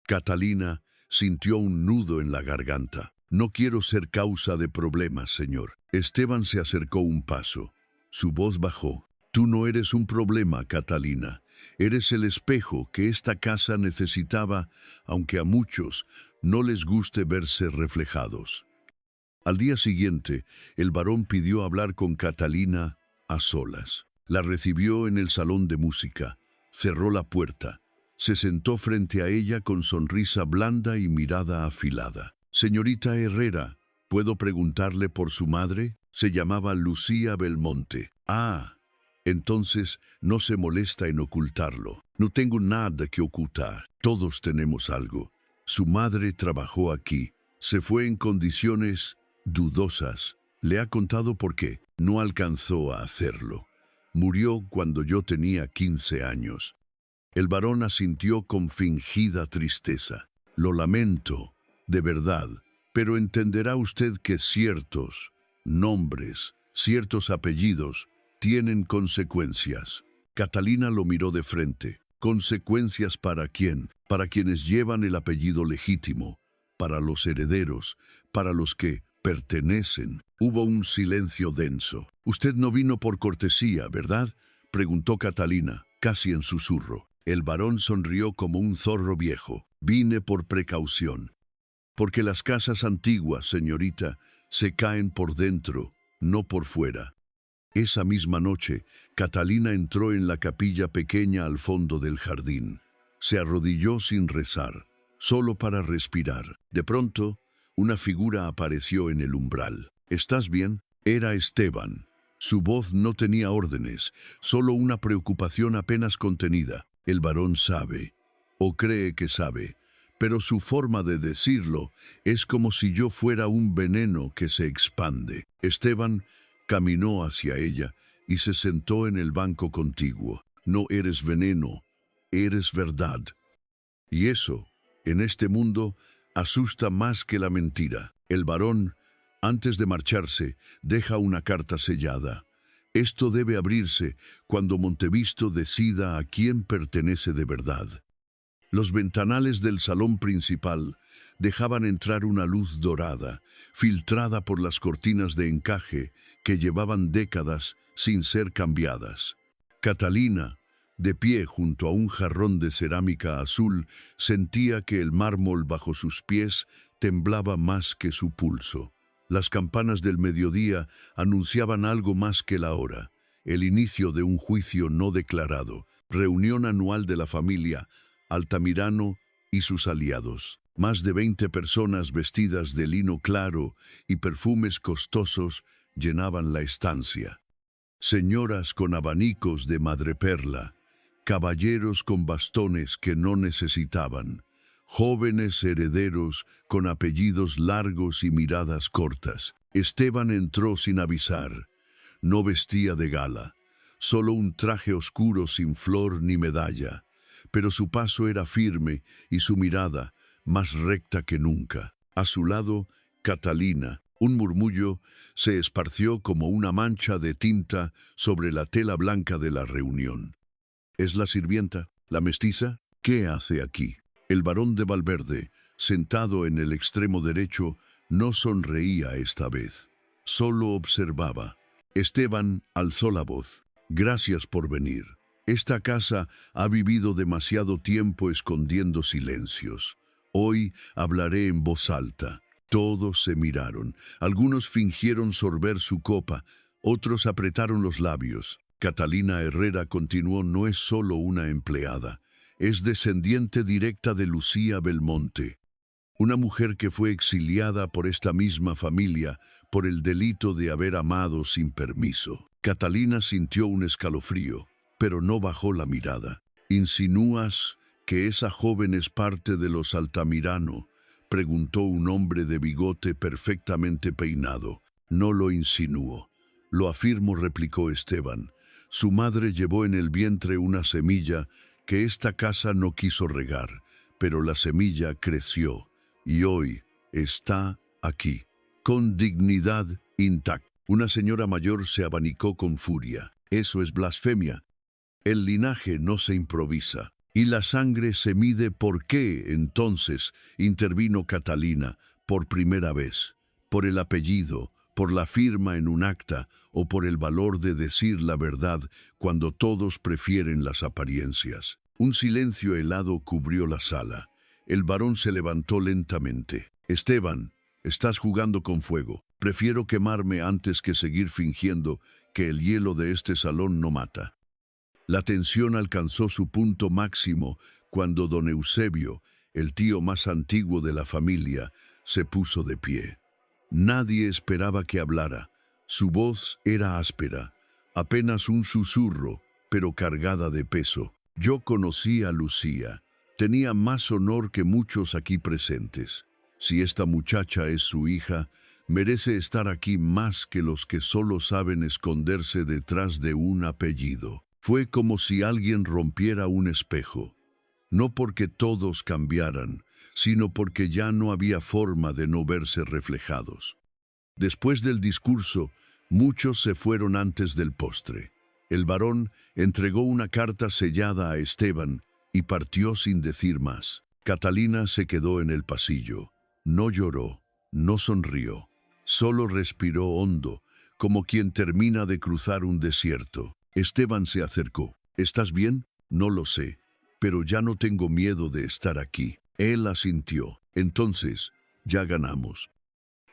Catalina sintió un nudo en la garganta. No quiero ser causa de problemas, señor. Esteban se acercó un paso. Su voz bajó. Tú no eres un problema, Catalina. Eres el espejo que esta casa necesitaba, aunque a muchos no les guste verse reflejados. Al día siguiente, el varón pidió hablar con Catalina a solas. La recibió en el salón de música, cerró la puerta, se sentó frente a ella con sonrisa blanda y mirada afilada. Señorita Herrera, ¿puedo preguntarle por su madre? Se llamaba Lucía Belmonte. Ah, entonces no se molesta en ocultarlo. No tengo nada que ocultar. Todos tenemos algo. Su madre trabajó aquí. Se fue en condiciones dudosas. Le ha contado por qué. No alcanzó a hacerlo. Murió cuando yo tenía 15 años. El varón asintió con fingida tristeza. Lo lamento, de verdad, pero entenderá usted que ciertos nombres, ciertos apellidos, tienen consecuencias. Catalina lo miró de frente. ¿Consecuencias para quién? Para quienes llevan el apellido legítimo, para los herederos, para los que pertenecen. Hubo un silencio denso. Usted no vino por cortesía, ¿verdad?, preguntó Catalina, casi en susurro. El varón sonrió como un zorro viejo. Vine por precaución. Porque las casas antiguas, señorita, se caen por dentro, no por fuera. Esa misma noche, Catalina entró en la capilla pequeña al fondo del jardín. Se arrodilló sin rezar, solo para respirar. De pronto, una figura apareció en el umbral. ¿Estás bien? Era Esteban. Su voz no tenía órdenes, solo una preocupación apenas contenida. El varón sabe, o cree que sabe, pero su forma de decirlo es como si yo fuera un veneno que se expande. Esteban caminó hacia ella y se sentó en el banco contiguo. No eres veneno, eres verdad. Y eso, en este mundo, asusta más que la mentira. El varón, antes de marcharse, deja una carta sellada. Esto debe abrirse cuando Montevisto decida a quién pertenece de verdad. Los ventanales del salón principal dejaban entrar una luz dorada, filtrada por las cortinas de encaje que llevaban décadas sin ser cambiadas. Catalina, de pie junto a un jarrón de cerámica azul, sentía que el mármol bajo sus pies temblaba más que su pulso. Las campanas del mediodía anunciaban algo más que la hora, el inicio de un juicio no declarado, reunión anual de la familia Altamirano y sus aliados. Más de 20 personas vestidas de lino claro y perfumes costosos llenaban la estancia. Señoras con abanicos de madreperla, caballeros con bastones que no necesitaban, jóvenes herederos con apellidos largos y miradas cortas. Esteban entró sin avisar. No vestía de gala, solo un traje oscuro sin flor ni medalla, pero su paso era firme y su mirada más recta que nunca. A su lado, Catalina. Un murmullo se esparció como una mancha de tinta sobre la tela blanca de la reunión. ¿Es la sirvienta, la mestiza? ¿Qué hace aquí? El barón de Valverde, sentado en el extremo derecho, no sonreía esta vez. Solo observaba. Esteban alzó la voz. Gracias por venir. Esta casa ha vivido demasiado tiempo escondiendo silencios. Hoy hablaré en voz alta. Todos se miraron. Algunos fingieron sorber su copa, otros apretaron los labios. Catalina Herrera continuó: no es solo una empleada, es descendiente directa de Lucía Belmonte, una mujer que fue exiliada por esta misma familia por el delito de haber amado sin permiso. Catalina sintió un escalofrío, pero no bajó la mirada. ¿Insinúas que esa joven es parte de los Altamirano?, preguntó un hombre de bigote perfectamente peinado. No lo insinúo, lo afirmo, replicó Esteban. Su madre llevó en el vientre una semilla que esta casa no quiso regar, pero la semilla creció y hoy está aquí, con dignidad intacta. Una señora mayor se abanicó con furia. Eso es blasfemia. El linaje no se improvisa. Y la sangre se mide. ¿Por qué? Entonces intervino Catalina. por primera vez, por el apellido, por la firma en un acta o por el valor de decir la verdad cuando todos prefieren las apariencias. Un silencio helado cubrió la sala. El varón se levantó lentamente. Esteban, estás jugando con fuego. Prefiero quemarme antes que seguir fingiendo que el hielo de este salón no mata. La tensión alcanzó su punto máximo cuando don Eusebio, el tío más antiguo de la familia, se puso de pie. Nadie esperaba que hablara. Su voz era áspera, apenas un susurro, pero cargada de peso. Yo conocí a Lucía. Tenía más honor que muchos aquí presentes. Si esta muchacha es su hija, merece estar aquí más que los que solo saben esconderse detrás de un apellido. Fue como si alguien rompiera un espejo. No porque todos cambiaran, sino porque ya no había forma de no verse reflejados. Después del discurso, muchos se fueron antes del postre. El varón entregó una carta sellada a Esteban y partió sin decir más. Catalina se quedó en el pasillo. No lloró, no sonrió. Solo respiró hondo, como quien termina de cruzar un desierto. Esteban se acercó. ¿Estás bien? No lo sé, pero ya no tengo miedo de estar aquí. Él asintió. Entonces, ya ganamos.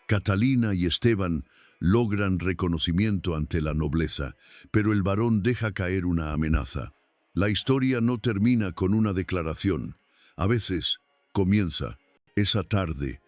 Catalina y Esteban logran reconocimiento ante la nobleza, pero el varón deja caer una amenaza. La historia no termina con una declaración. A veces, comienza. Esa tarde,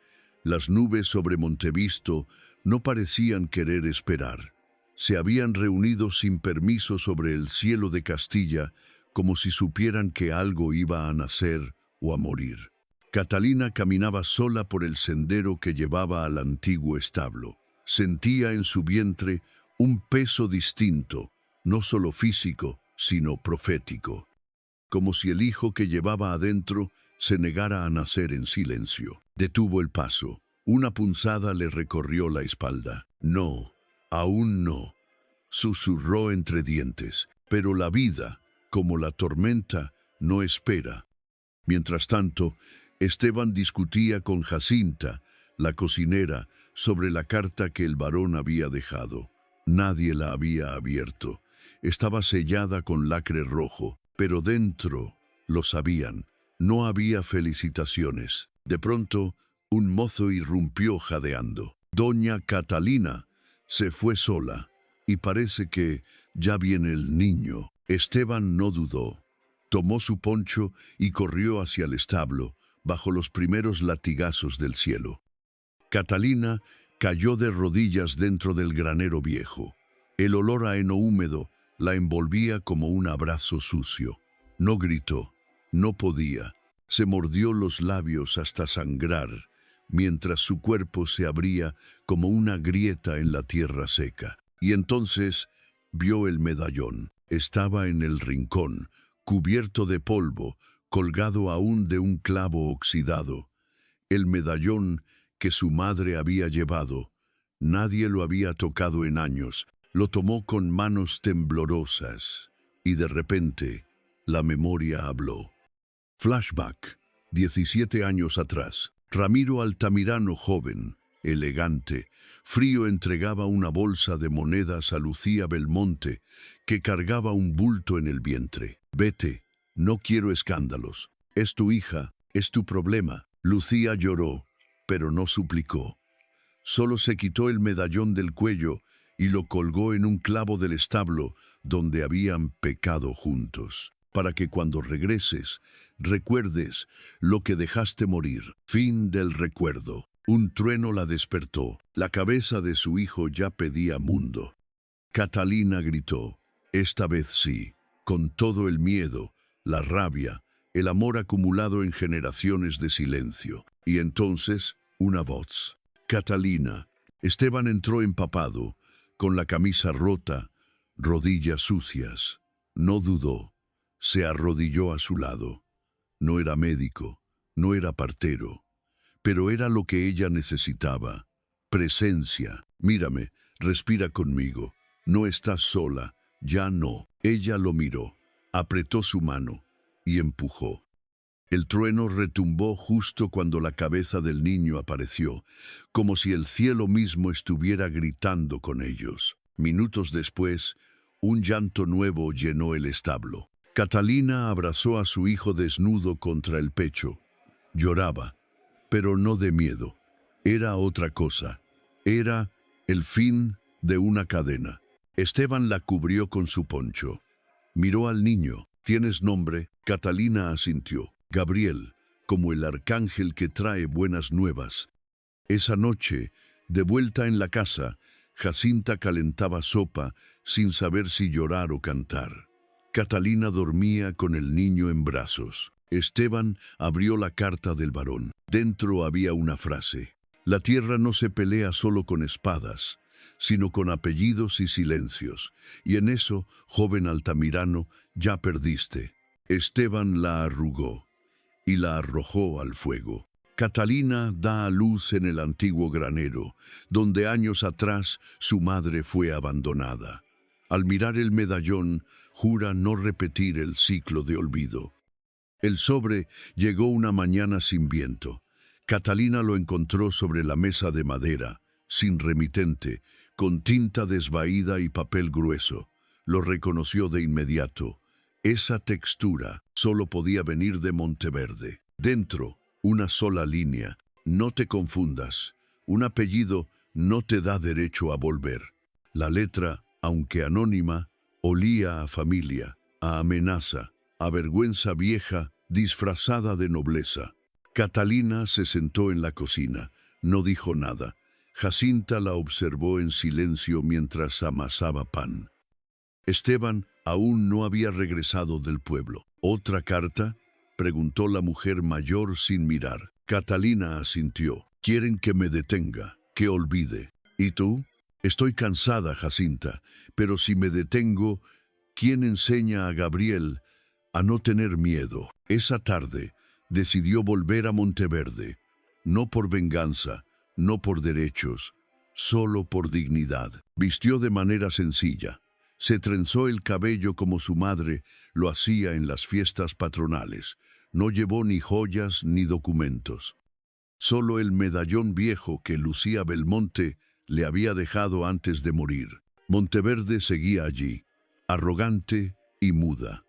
las nubes sobre Montevisto no parecían querer esperar. Se habían reunido sin permiso sobre el cielo de Castilla, como si supieran que algo iba a nacer o a morir. Catalina caminaba sola por el sendero que llevaba al antiguo establo. Sentía en su vientre un peso distinto, no solo físico, sino profético, como si el hijo que llevaba adentro se negara a nacer en silencio. Detuvo el paso. Una punzada le recorrió la espalda. No, aún no, susurró entre dientes, pero la vida, como la tormenta, no espera. Mientras tanto, Esteban discutía con Jacinta, la cocinera, sobre la carta que el varón había dejado. Nadie la había abierto. Estaba sellada con lacre rojo, pero dentro, lo sabían, no había felicitaciones. De pronto, un mozo irrumpió jadeando. Doña Catalina se fue sola, y parece que ya viene el niño. Esteban no dudó. Tomó su poncho y corrió hacia el establo, bajo los primeros latigazos del cielo. Catalina cayó de rodillas dentro del granero viejo. El olor a heno húmedo la envolvía como un abrazo sucio. No gritó, no podía. Se mordió los labios hasta sangrar, mientras su cuerpo se abría como una grieta en la tierra seca. Y entonces vio el medallón. Estaba en el rincón, cubierto de polvo, colgado aún de un clavo oxidado. El medallón que su madre había llevado. Nadie lo había tocado en años. Lo tomó con manos temblorosas. Y de repente, la memoria habló. Flashback. 17 años atrás. Ramiro Altamirano, joven, elegante, frío, entregaba una bolsa de monedas a Lucía Belmonte, que cargaba un bulto en el vientre. Vete, no quiero escándalos. Es tu hija, es tu problema. Lucía lloró, pero no suplicó. Solo se quitó el medallón del cuello y lo colgó en un clavo del establo donde habían pecado juntos, para que cuando regreses, recuerdes lo que dejaste morir. Fin del recuerdo. Un trueno la despertó. La cabeza de su hijo ya pedía mundo. Catalina gritó, esta vez sí, con todo el miedo, la rabia, el amor acumulado en generaciones de silencio. Y entonces, una voz. Catalina. Esteban entró empapado, con la camisa rota, rodillas sucias. No dudó. Se arrodilló a su lado. No era médico, no era partero, pero era lo que ella necesitaba. Presencia. Mírame, respira conmigo. No estás sola, ya no. Ella lo miró, apretó su mano y empujó. El trueno retumbó justo cuando la cabeza del niño apareció, como si el cielo mismo estuviera gritando con ellos. Minutos después, un llanto nuevo llenó el establo. Catalina abrazó a su hijo desnudo contra el pecho. Lloraba, pero no de miedo. Era otra cosa. Era el fin de una cadena. Esteban la cubrió con su poncho. Miró al niño. ¿Tienes nombre? Catalina asintió. Gabriel, como el arcángel que trae buenas nuevas. Esa noche, de vuelta en la casa, Jacinta calentaba sopa sin saber si llorar o cantar. Catalina dormía con el niño en brazos. Esteban abrió la carta del varón. Dentro había una frase. La tierra no se pelea solo con espadas, sino con apellidos y silencios. Y en eso, joven altamirano, ya perdiste. Esteban la arrugó y la arrojó al fuego. Catalina da a luz en el antiguo granero, donde años atrás su madre fue abandonada. Al mirar el medallón, jura no repetir el ciclo de olvido. El sobre llegó una mañana sin viento. Catalina lo encontró sobre la mesa de madera, sin remitente, con tinta desvaída y papel grueso. Lo reconoció de inmediato. Esa textura solo podía venir de Monteverde. Dentro, una sola línea. No te confundas. Un apellido no te da derecho a volver. La letra, aunque anónima, olía a familia, a amenaza, a vergüenza vieja disfrazada de nobleza. Catalina se sentó en la cocina. No dijo nada. Jacinta la observó en silencio mientras amasaba pan. Esteban aún no había regresado del pueblo. ¿Otra carta?, preguntó la mujer mayor sin mirar. Catalina asintió. Quieren que me detenga, que olvide. ¿Y tú? Estoy cansada, Jacinta, pero si me detengo, ¿quién enseña a Gabriel a no tener miedo? Esa tarde decidió volver a Monteverde, no por venganza, no por derechos, solo por dignidad. Vistió de manera sencilla. Se trenzó el cabello como su madre lo hacía en las fiestas patronales. No llevó ni joyas ni documentos. Solo el medallón viejo que Lucía Belmonte le había dejado antes de morir. Monteverde seguía allí, arrogante y muda,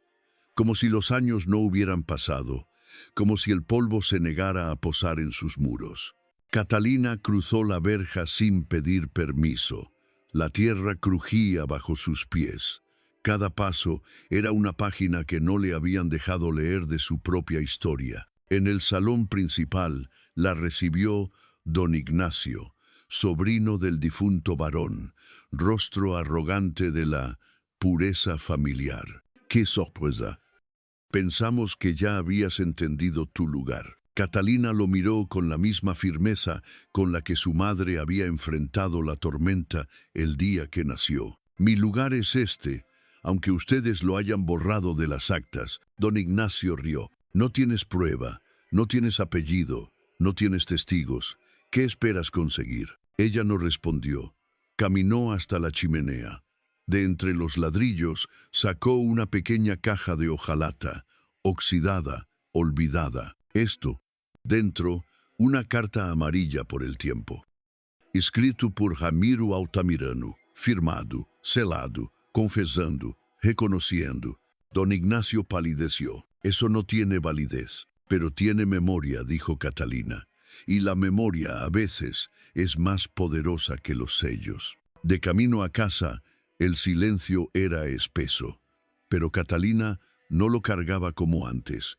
como si los años no hubieran pasado, como si el polvo se negara a posar en sus muros. Catalina cruzó la verja sin pedir permiso. La tierra crujía bajo sus pies. Cada paso era una página que no le habían dejado leer de su propia historia. En el salón principal la recibió don Ignacio, sobrino del difunto varón, rostro arrogante de la pureza familiar. ¡Qué sorpresa! Pensamos que ya habías entendido tu lugar. Catalina lo miró con la misma firmeza con la que su madre había enfrentado la tormenta el día que nació. Mi lugar es este, aunque ustedes lo hayan borrado de las actas. Don Ignacio rió. No tienes prueba, no tienes apellido, no tienes testigos. ¿Qué esperas conseguir? Ella no respondió. Caminó hasta la chimenea. De entre los ladrillos sacó una pequeña caja de hojalata, oxidada, olvidada. Esto, dentro, una carta amarilla por el tiempo. Escrito por Ramiro Altamirano, firmado, selado, confesando, reconociendo. Don Ignacio palideció. Eso no tiene validez, pero tiene memoria, dijo Catalina. Y la memoria, a veces, es más poderosa que los sellos. De camino a casa, el silencio era espeso, pero Catalina no lo cargaba como antes.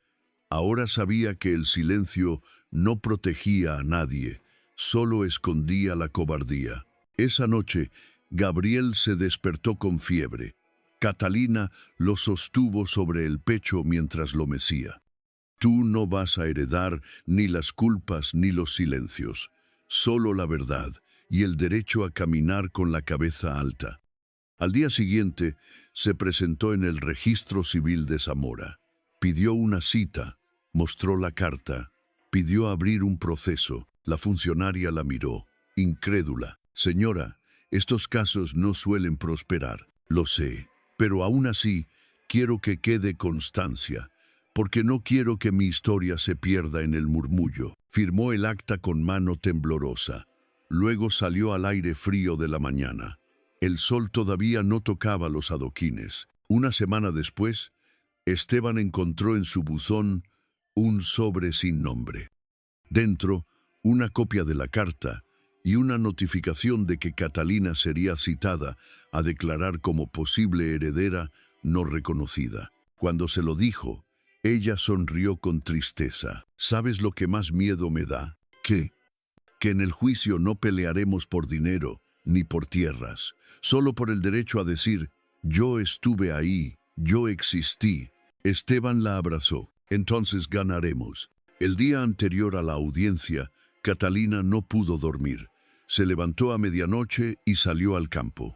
Ahora sabía que el silencio no protegía a nadie, solo escondía la cobardía. Esa noche, Gabriel se despertó con fiebre. Catalina lo sostuvo sobre el pecho mientras lo mecía. Tú no vas a heredar ni las culpas ni los silencios, solo la verdad y el derecho a caminar con la cabeza alta. Al día siguiente, se presentó en el registro civil de Zamora. Pidió una cita, mostró la carta, pidió abrir un proceso. La funcionaria la miró, incrédula. Señora, estos casos no suelen prosperar. Lo sé, pero aún así, quiero que quede constancia. porque no quiero que mi historia se pierda en el murmullo. Firmó el acta con mano temblorosa. Luego salió al aire frío de la mañana. El sol todavía no tocaba los adoquines. Una semana después, Esteban encontró en su buzón un sobre sin nombre. Dentro, una copia de la carta y una notificación de que Catalina sería citada a declarar como posible heredera no reconocida. Cuando se lo dijo, ella sonrió con tristeza. ¿Sabes lo que más miedo me da? ¿Qué? Que en el juicio no pelearemos por dinero ni por tierras, solo por el derecho a decir, yo estuve ahí, yo existí. Esteban la abrazó. Entonces ganaremos. El día anterior a la audiencia, Catalina no pudo dormir. Se levantó a medianoche y salió al campo.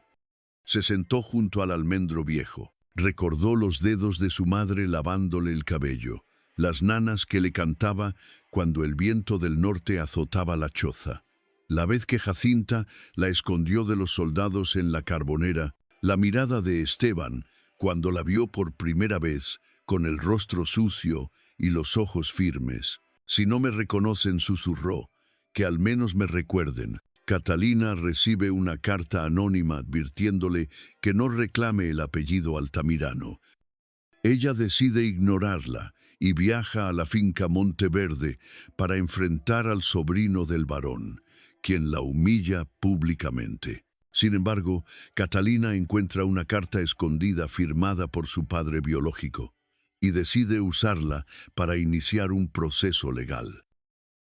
Se sentó junto al almendro viejo. Recordó los dedos de su madre lavándole el cabello, las nanas que le cantaba cuando el viento del norte azotaba la choza. La vez que Jacinta la escondió de los soldados en la Carbonera, la mirada de Esteban, cuando la vio por primera vez, con el rostro sucio y los ojos firmes. Si no me reconocen, susurró, que al menos me recuerden. Catalina recibe una carta anónima advirtiéndole que no reclame el apellido Altamirano. Ella decide ignorarla y viaja a la finca Monteverde para enfrentar al sobrino del varón, quien la humilla públicamente. Sin embargo, Catalina encuentra una carta escondida firmada por su padre biológico y decide usarla para iniciar un proceso legal.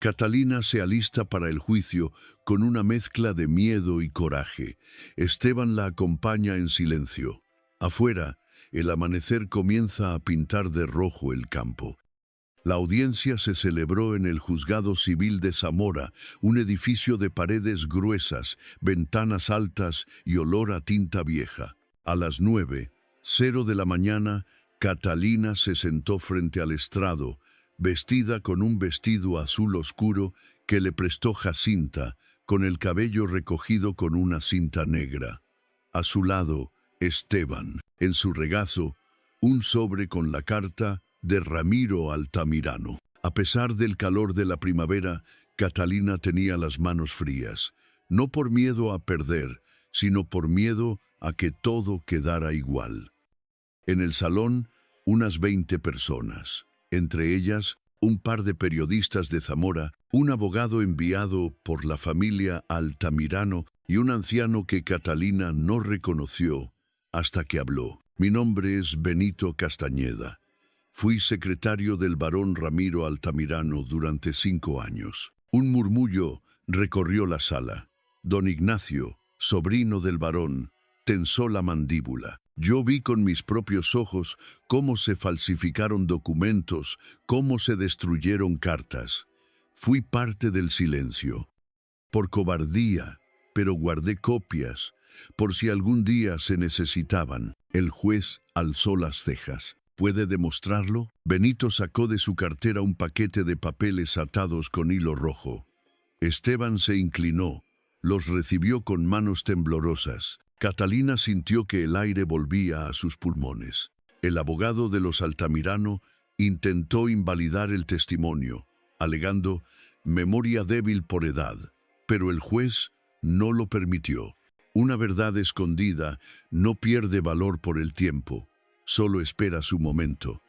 Catalina se alista para el juicio con una mezcla de miedo y coraje. Esteban la acompaña en silencio. Afuera, el amanecer comienza a pintar de rojo el campo. La audiencia se celebró en el Juzgado Civil de Zamora, un edificio de paredes gruesas, ventanas altas y olor a tinta vieja. A las 9:00 de la mañana, Catalina se sentó frente al estrado, vestida con un vestido azul oscuro que le prestó Jacinta, con el cabello recogido con una cinta negra. A su lado, Esteban. En su regazo, un sobre con la carta de Ramiro Altamirano. A pesar del calor de la primavera, Catalina tenía las manos frías, no por miedo a perder, sino por miedo a que todo quedara igual. En el salón, unas 20 personas. Entre ellas, un par de periodistas de Zamora, un abogado enviado por la familia Altamirano y un anciano que Catalina no reconoció hasta que habló. Mi nombre es Benito Castañeda. Fui secretario del barón Ramiro Altamirano durante 5 años. Un murmullo recorrió la sala. Don Ignacio, sobrino del barón, tensó la mandíbula. Yo vi con mis propios ojos cómo se falsificaron documentos, cómo se destruyeron cartas. Fui parte del silencio. Por cobardía, pero guardé copias, por si algún día se necesitaban. El juez alzó las cejas. ¿Puede demostrarlo? Benito sacó de su cartera un paquete de papeles atados con hilo rojo. Esteban se inclinó, los recibió con manos temblorosas. Catalina sintió que el aire volvía a sus pulmones. El abogado de los Altamirano intentó invalidar el testimonio, alegando memoria débil por edad, pero el juez no lo permitió. Una verdad escondida no pierde valor por el tiempo, solo espera su momento.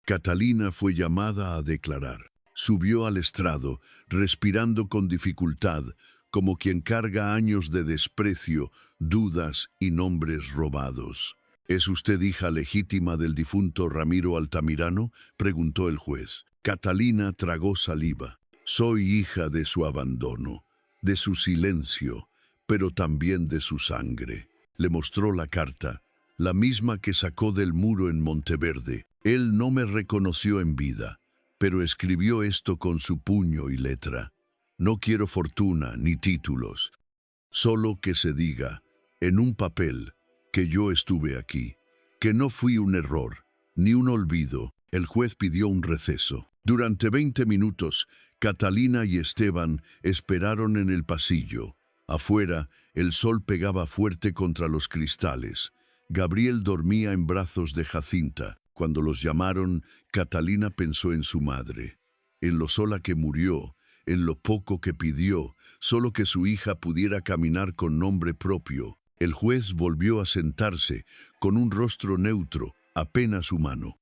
Catalina fue llamada a declarar. Subió al estrado, respirando con dificultad, como quien carga años de desprecio, dudas y nombres robados. ¿Es usted hija legítima del difunto Ramiro Altamirano?, preguntó el juez. Catalina tragó saliva. Soy hija de su abandono, de su silencio, pero también de su sangre. Le mostró la carta, la misma que sacó del muro en Monteverde. Él no me reconoció en vida, pero escribió esto con su puño y letra. No quiero fortuna ni títulos, solo que se diga, en un papel, que yo estuve aquí, que no fui un error, ni un olvido. El juez pidió un receso. Durante 20 minutos, Catalina y Esteban esperaron en el pasillo. Afuera, el sol pegaba fuerte contra los cristales. Gabriel dormía en brazos de Jacinta. Cuando los llamaron, Catalina pensó en su madre, en lo sola que murió, en lo poco que pidió, solo que su hija pudiera caminar con nombre propio. El juez volvió a sentarse, con un rostro neutro, apenas humano.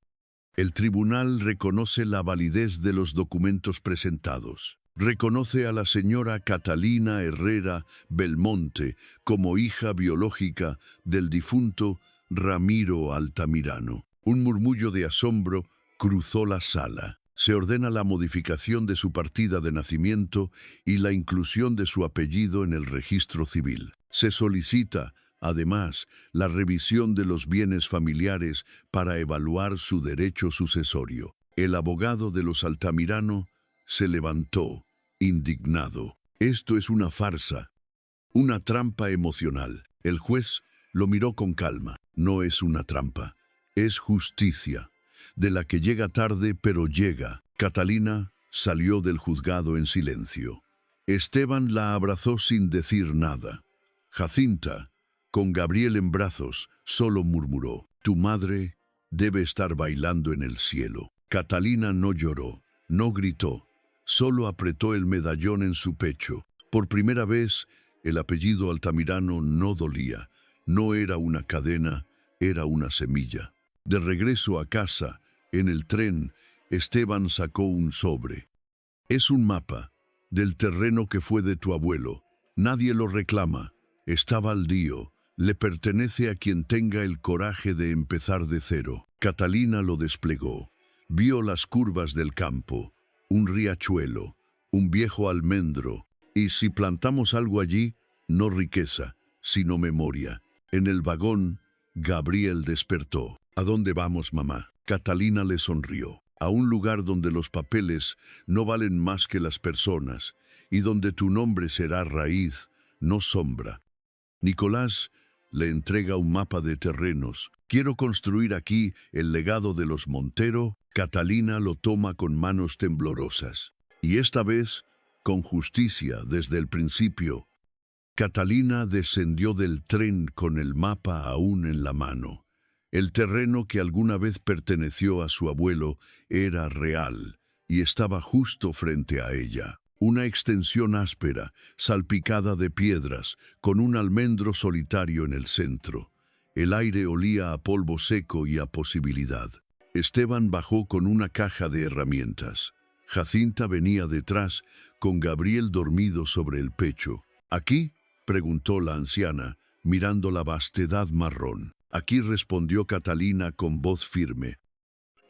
El tribunal reconoce la validez de los documentos presentados. Reconoce a la señora Catalina Herrera Belmonte como hija biológica del difunto Ramiro Altamirano. Un murmullo de asombro cruzó la sala. Se ordena la modificación de su partida de nacimiento y la inclusión de su apellido en el registro civil. Se solicita, además, la revisión de los bienes familiares para evaluar su derecho sucesorio. El abogado de los Altamirano se levantó, indignado. Esto es una farsa, una trampa emocional. El juez lo miró con calma. No es una trampa, es justicia, de la que llega tarde, pero llega. Catalina salió del juzgado en silencio. Esteban la abrazó sin decir nada. Jacinta, con Gabriel en brazos, solo murmuró: «Tu madre debe estar bailando en el cielo». Catalina no lloró, no gritó, solo apretó el medallón en su pecho. Por primera vez, el apellido Altamirano no dolía. No era una cadena, era una semilla. De regreso a casa, en el tren, Esteban sacó un sobre. «Es un mapa del terreno que fue de tu abuelo. Nadie lo reclama. Está baldío. Le pertenece a quien tenga el coraje de empezar de cero». Catalina lo desplegó. Vio las curvas del campo, un riachuelo, un viejo almendro. Y si plantamos algo allí, no riqueza, sino memoria. En el vagón, Gabriel despertó. «¿A dónde vamos, mamá?». Catalina le sonrió. «A un lugar donde los papeles no valen más que las personas y donde tu nombre será raíz, no sombra». Nicolás le entrega un mapa de terrenos. «Quiero construir aquí el legado de los Montero». Catalina lo toma con manos temblorosas. Y esta vez, con justicia desde el principio. Catalina descendió del tren con el mapa aún en la mano. El terreno que alguna vez perteneció a su abuelo era real y estaba justo frente a ella. Una extensión áspera, salpicada de piedras, con un almendro solitario en el centro. El aire olía a polvo seco y a posibilidad. Esteban bajó con una caja de herramientas. Jacinta venía detrás, con Gabriel dormido sobre el pecho. «¿Aquí?», preguntó la anciana, mirando la vastedad marrón. «Aquí», respondió Catalina con voz firme.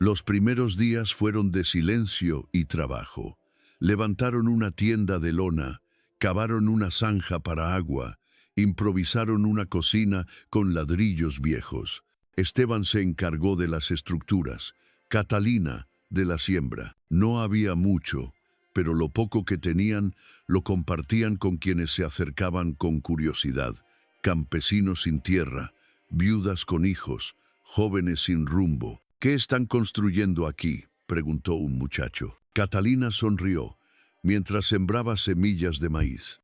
Los primeros días fueron de silencio y trabajo. Levantaron una tienda de lona, cavaron una zanja para agua, improvisaron una cocina con ladrillos viejos. Esteban se encargó de las estructuras, Catalina de la siembra. No había mucho, pero lo poco que tenían lo compartían con quienes se acercaban con curiosidad. Campesinos sin tierra, viudas con hijos, jóvenes sin rumbo. «¿Qué están construyendo aquí?», preguntó un muchacho. Catalina sonrió, mientras sembraba semillas de maíz.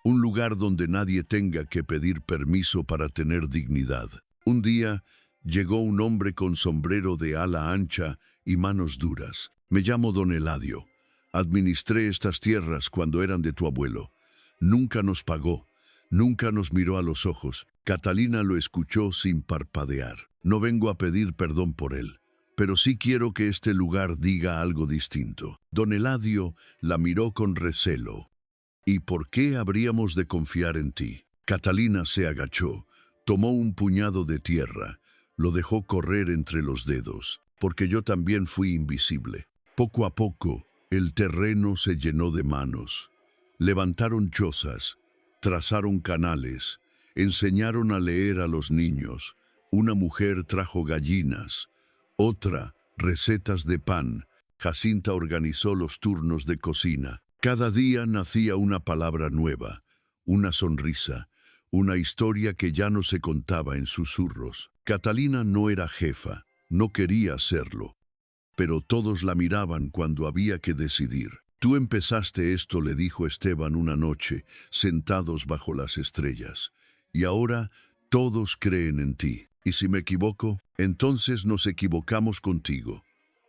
«Un lugar donde nadie tenga que pedir permiso para tener dignidad». Un día llegó un hombre con sombrero de ala ancha y manos duras. «Me llamo Don Eladio. Administré estas tierras cuando eran de tu abuelo. Nunca nos pagó, nunca nos miró a los ojos». Catalina lo escuchó sin parpadear. «No vengo a pedir perdón por él, pero sí quiero que este lugar diga algo distinto». Don Eladio la miró con recelo. «¿Y por qué habríamos de confiar en ti?». Catalina se agachó, tomó un puñado de tierra, lo dejó correr entre los dedos. «Porque yo también fui invisible». Poco a poco, el terreno se llenó de manos. Levantaron chozas, trazaron canales, enseñaron a leer a los niños. Una mujer trajo gallinas, otra recetas de pan. Jacinta organizó los turnos de cocina. Cada día nacía una palabra nueva, una sonrisa, una historia que ya no se contaba en susurros. Catalina no era jefa, no quería serlo, pero todos la miraban cuando había que decidir. «Tú empezaste esto», le dijo Esteban una noche, sentados bajo las estrellas, «y ahora todos creen en ti». ¿Y si me equivoco? Entonces nos equivocamos contigo,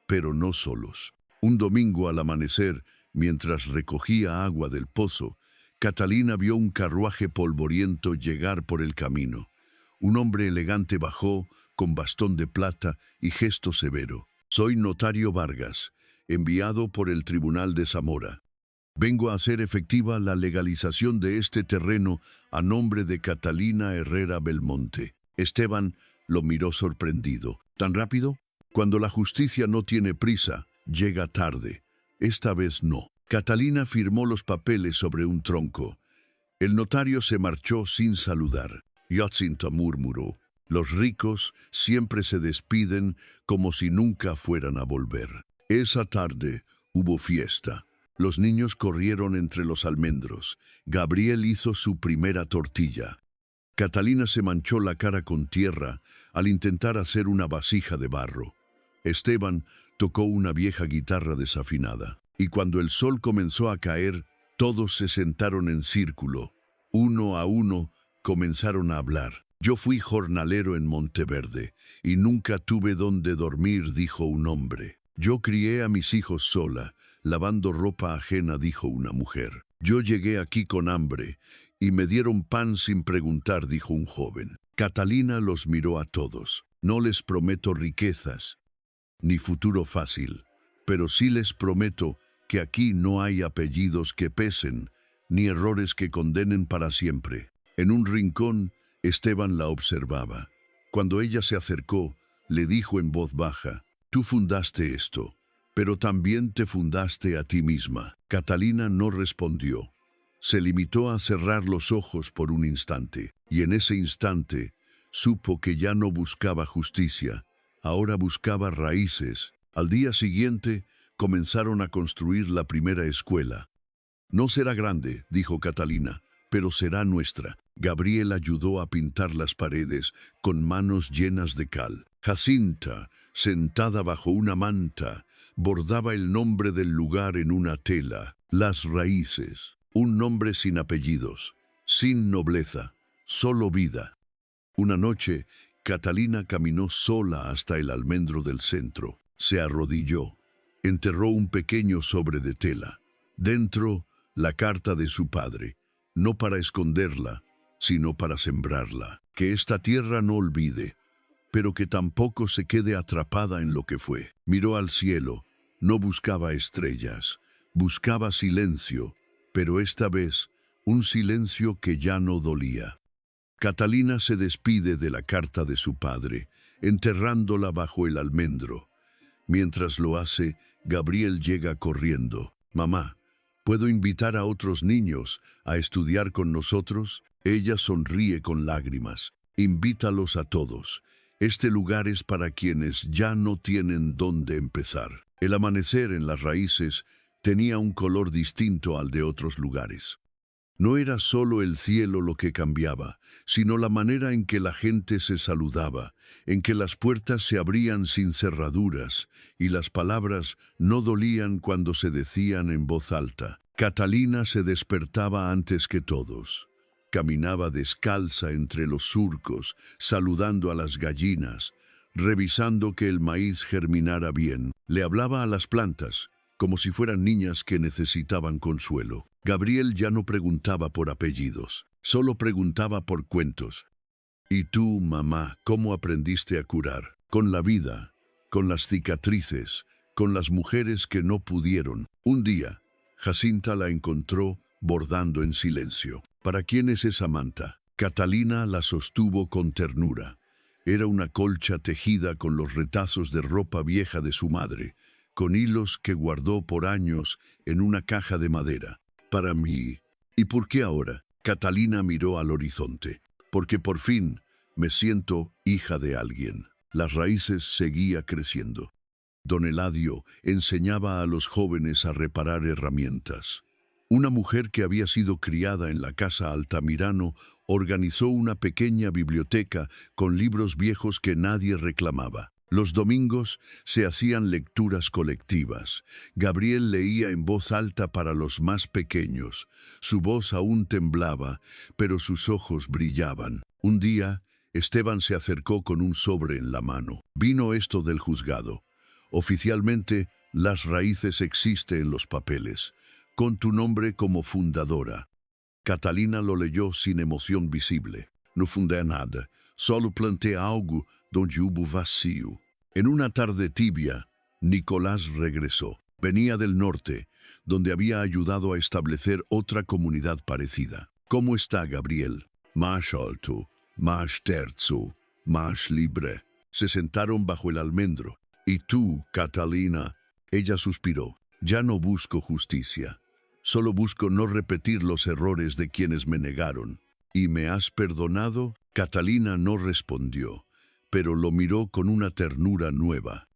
pero no solos. Un domingo al amanecer, mientras recogía agua del pozo, Catalina vio un carruaje polvoriento llegar por el camino. Un hombre elegante bajó, con bastón de plata y gesto severo. Soy notario Vargas, enviado por el Tribunal de Zamora. Vengo a hacer efectiva la legalización de este terreno a nombre de Catalina Herrera Belmonte. Esteban lo miró sorprendido. ¿Tan rápido? Cuando la justicia no tiene prisa, llega tarde. Esta vez no. Catalina firmó los papeles sobre un tronco. El notario se marchó sin saludar. Jacinta murmuró: los ricos siempre se despiden como si nunca fueran a volver. Esa tarde hubo fiesta. Los niños corrieron entre los almendros. Gabriel hizo su primera tortilla. Catalina se manchó la cara con tierra al intentar hacer una vasija de barro. Esteban tocó una vieja guitarra desafinada. Y cuando el sol comenzó a caer, todos se sentaron en círculo. Uno a uno comenzaron a hablar. Yo fui jornalero en Monteverde y nunca tuve donde dormir, dijo un hombre. Yo crié a mis hijos sola, lavando ropa ajena, dijo una mujer. Yo llegué aquí con hambre y me dieron pan sin preguntar, dijo un joven. Catalina los miró a todos. No les prometo riquezas ni futuro fácil, pero sí les prometo que aquí no hay apellidos que pesen, ni errores que condenen para siempre. En un rincón, Esteban la observaba. Cuando ella se acercó, le dijo en voz baja: tú fundaste esto, pero también te fundaste a ti misma. Catalina no respondió. Se limitó a cerrar los ojos por un instante, y en ese instante supo que ya no buscaba justicia, ahora buscaba raíces. Al día siguiente, comenzaron a construir la primera escuela. No será grande, dijo Catalina, pero será nuestra. Gabriel ayudó a pintar las paredes con manos llenas de cal. Jacinta, sentada bajo una manta, bordaba el nombre del lugar en una tela. Las Raíces, un nombre sin apellidos, sin nobleza, solo vida. Una noche, Catalina caminó sola hasta el almendro del centro. Se arrodilló. Enterró un pequeño sobre de tela. Dentro, la carta de su padre, no para esconderla, sino para sembrarla. Que esta tierra no olvide, pero que tampoco se quede atrapada en lo que fue. Miró al cielo, no buscaba estrellas, buscaba silencio, pero esta vez un silencio que ya no dolía. Catalina se despide de la carta de su padre, enterrándola bajo el almendro. Mientras lo hace, Gabriel llega corriendo. Mamá, ¿puedo invitar a otros niños a estudiar con nosotros? Ella sonríe con lágrimas. Invítalos a todos. Este lugar es para quienes ya no tienen dónde empezar. El amanecer en Las Raíces tenía un color distinto al de otros lugares. No era solo el cielo lo que cambiaba, sino la manera en que la gente se saludaba, en que las puertas se abrían sin cerraduras y las palabras no dolían cuando se decían en voz alta. Catalina se despertaba antes que todos. Caminaba descalza entre los surcos, saludando a las gallinas, revisando que el maíz germinara bien. Le hablaba a las plantas, como si fueran niñas que necesitaban consuelo. Gabriel ya no preguntaba por apellidos, solo preguntaba por cuentos. ¿Y tú, mamá, cómo aprendiste a curar? Con la vida, con las cicatrices, con las mujeres que no pudieron. Un día, Jacinta la encontró bordando en silencio. ¿Para quién es esa manta? Catalina la sostuvo con ternura. Era una colcha tejida con los retazos de ropa vieja de su madre, con hilos que guardó por años en una caja de madera. Para mí. ¿Y por qué ahora? Catalina miró al horizonte. Porque por fin me siento hija de alguien. Las Raíces seguía creciendo. Don Eladio enseñaba a los jóvenes a reparar herramientas. Una mujer que había sido criada en la casa Altamirano organizó una pequeña biblioteca con libros viejos que nadie reclamaba. Los domingos se hacían lecturas colectivas. Gabriel leía en voz alta para los más pequeños. Su voz aún temblaba, pero sus ojos brillaban. Un día, Esteban se acercó con un sobre en la mano. Vino esto del juzgado. Oficialmente, las raíces existen en los papeles, con tu nombre como fundadora. Catalina lo leyó sin emoción visible. No fundé nada, solo planteé algo donde hubo vacío. En una tarde tibia, Nicolás regresó. Venía del norte, donde había ayudado a establecer otra comunidad parecida. ¿Cómo está Gabriel? Más alto, más terzo, más libre. Se sentaron bajo el almendro. ¿Y tú, Catalina? Ella suspiró. Ya no busco justicia. Solo busco no repetir los errores de quienes me negaron. ¿Y me has perdonado? Catalina no respondió, pero lo miró con una ternura nueva.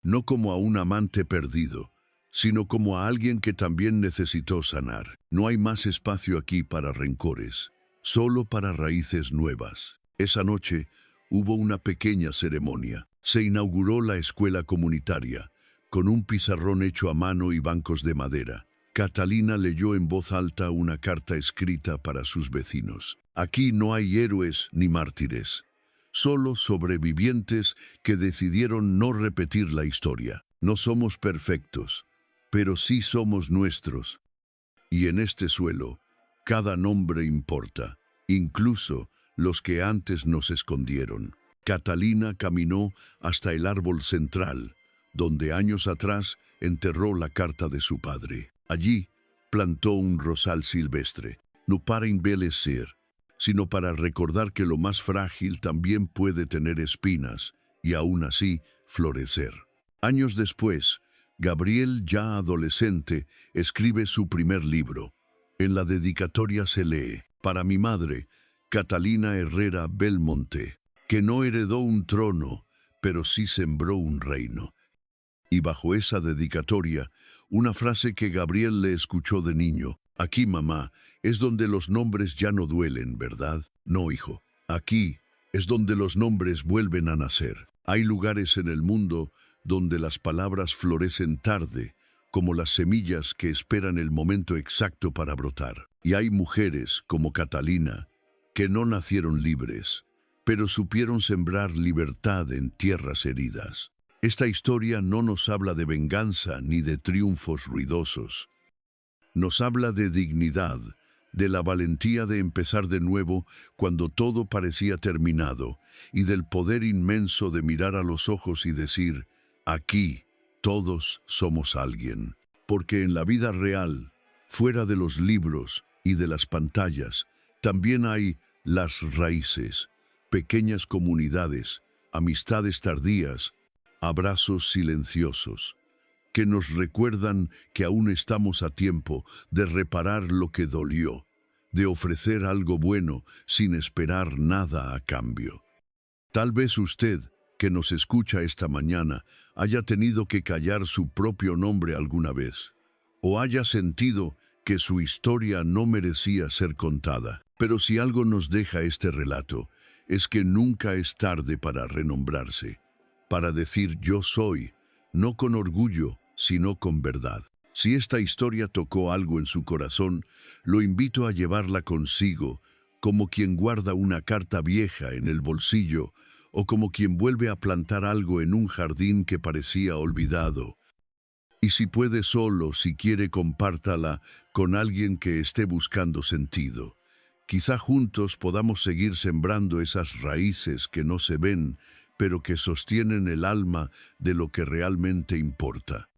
No como a un amante perdido, sino como a alguien que también necesitó sanar. No hay más espacio aquí para rencores, solo para raíces nuevas. Esa noche hubo una pequeña ceremonia. Se inauguró la escuela comunitaria, con un pizarrón hecho a mano y bancos de madera. Catalina leyó en voz alta una carta escrita para sus vecinos. Aquí no hay héroes ni mártires, solo sobrevivientes que decidieron no repetir la historia. No somos perfectos, pero sí somos nuestros. Y en este suelo, cada nombre importa, incluso los que antes nos escondieron. Catalina caminó hasta el árbol central, donde años atrás enterró la carta de su padre. Allí plantó un rosal silvestre, no para embellecer, sino para recordar que lo más frágil también puede tener espinas y aún así florecer. Años después, Gabriel, ya adolescente, escribe su primer libro. En la dedicatoria se lee: para mi madre, Catalina Herrera Belmonte, que no heredó un trono, pero sí sembró un reino. Y bajo esa dedicatoria, una frase que Gabriel le escuchó de niño: aquí, mamá, es donde los nombres ya no duelen, ¿verdad? No, hijo. Aquí es donde los nombres vuelven a nacer. Hay lugares en el mundo donde las palabras florecen tarde, como las semillas que esperan el momento exacto para brotar. Y hay mujeres, como Catalina, que no nacieron libres, pero supieron sembrar libertad en tierras heridas. Esta historia no nos habla de venganza ni de triunfos ruidosos. Nos habla de dignidad, de la valentía de empezar de nuevo cuando todo parecía terminado, y del poder inmenso de mirar a los ojos y decir: aquí todos somos alguien. Porque en la vida real, fuera de los libros y de las pantallas, también hay las raíces, pequeñas comunidades, amistades tardías, abrazos silenciosos, que nos recuerdan que aún estamos a tiempo de reparar lo que dolió, de ofrecer algo bueno sin esperar nada a cambio. Tal vez usted, que nos escucha esta mañana, haya tenido que callar su propio nombre alguna vez, o haya sentido que su historia no merecía ser contada. Pero si algo nos deja este relato, es que nunca es tarde para renombrarse, para decir yo soy, no con orgullo, sino con verdad. Si esta historia tocó algo en su corazón, lo invito a llevarla consigo, como quien guarda una carta vieja en el bolsillo, o como quien vuelve a plantar algo en un jardín que parecía olvidado. Y si puede solo, si quiere, compártala con alguien que esté buscando sentido. Quizá juntos podamos seguir sembrando esas raíces que no se ven, pero que sostienen el alma de lo que realmente importa.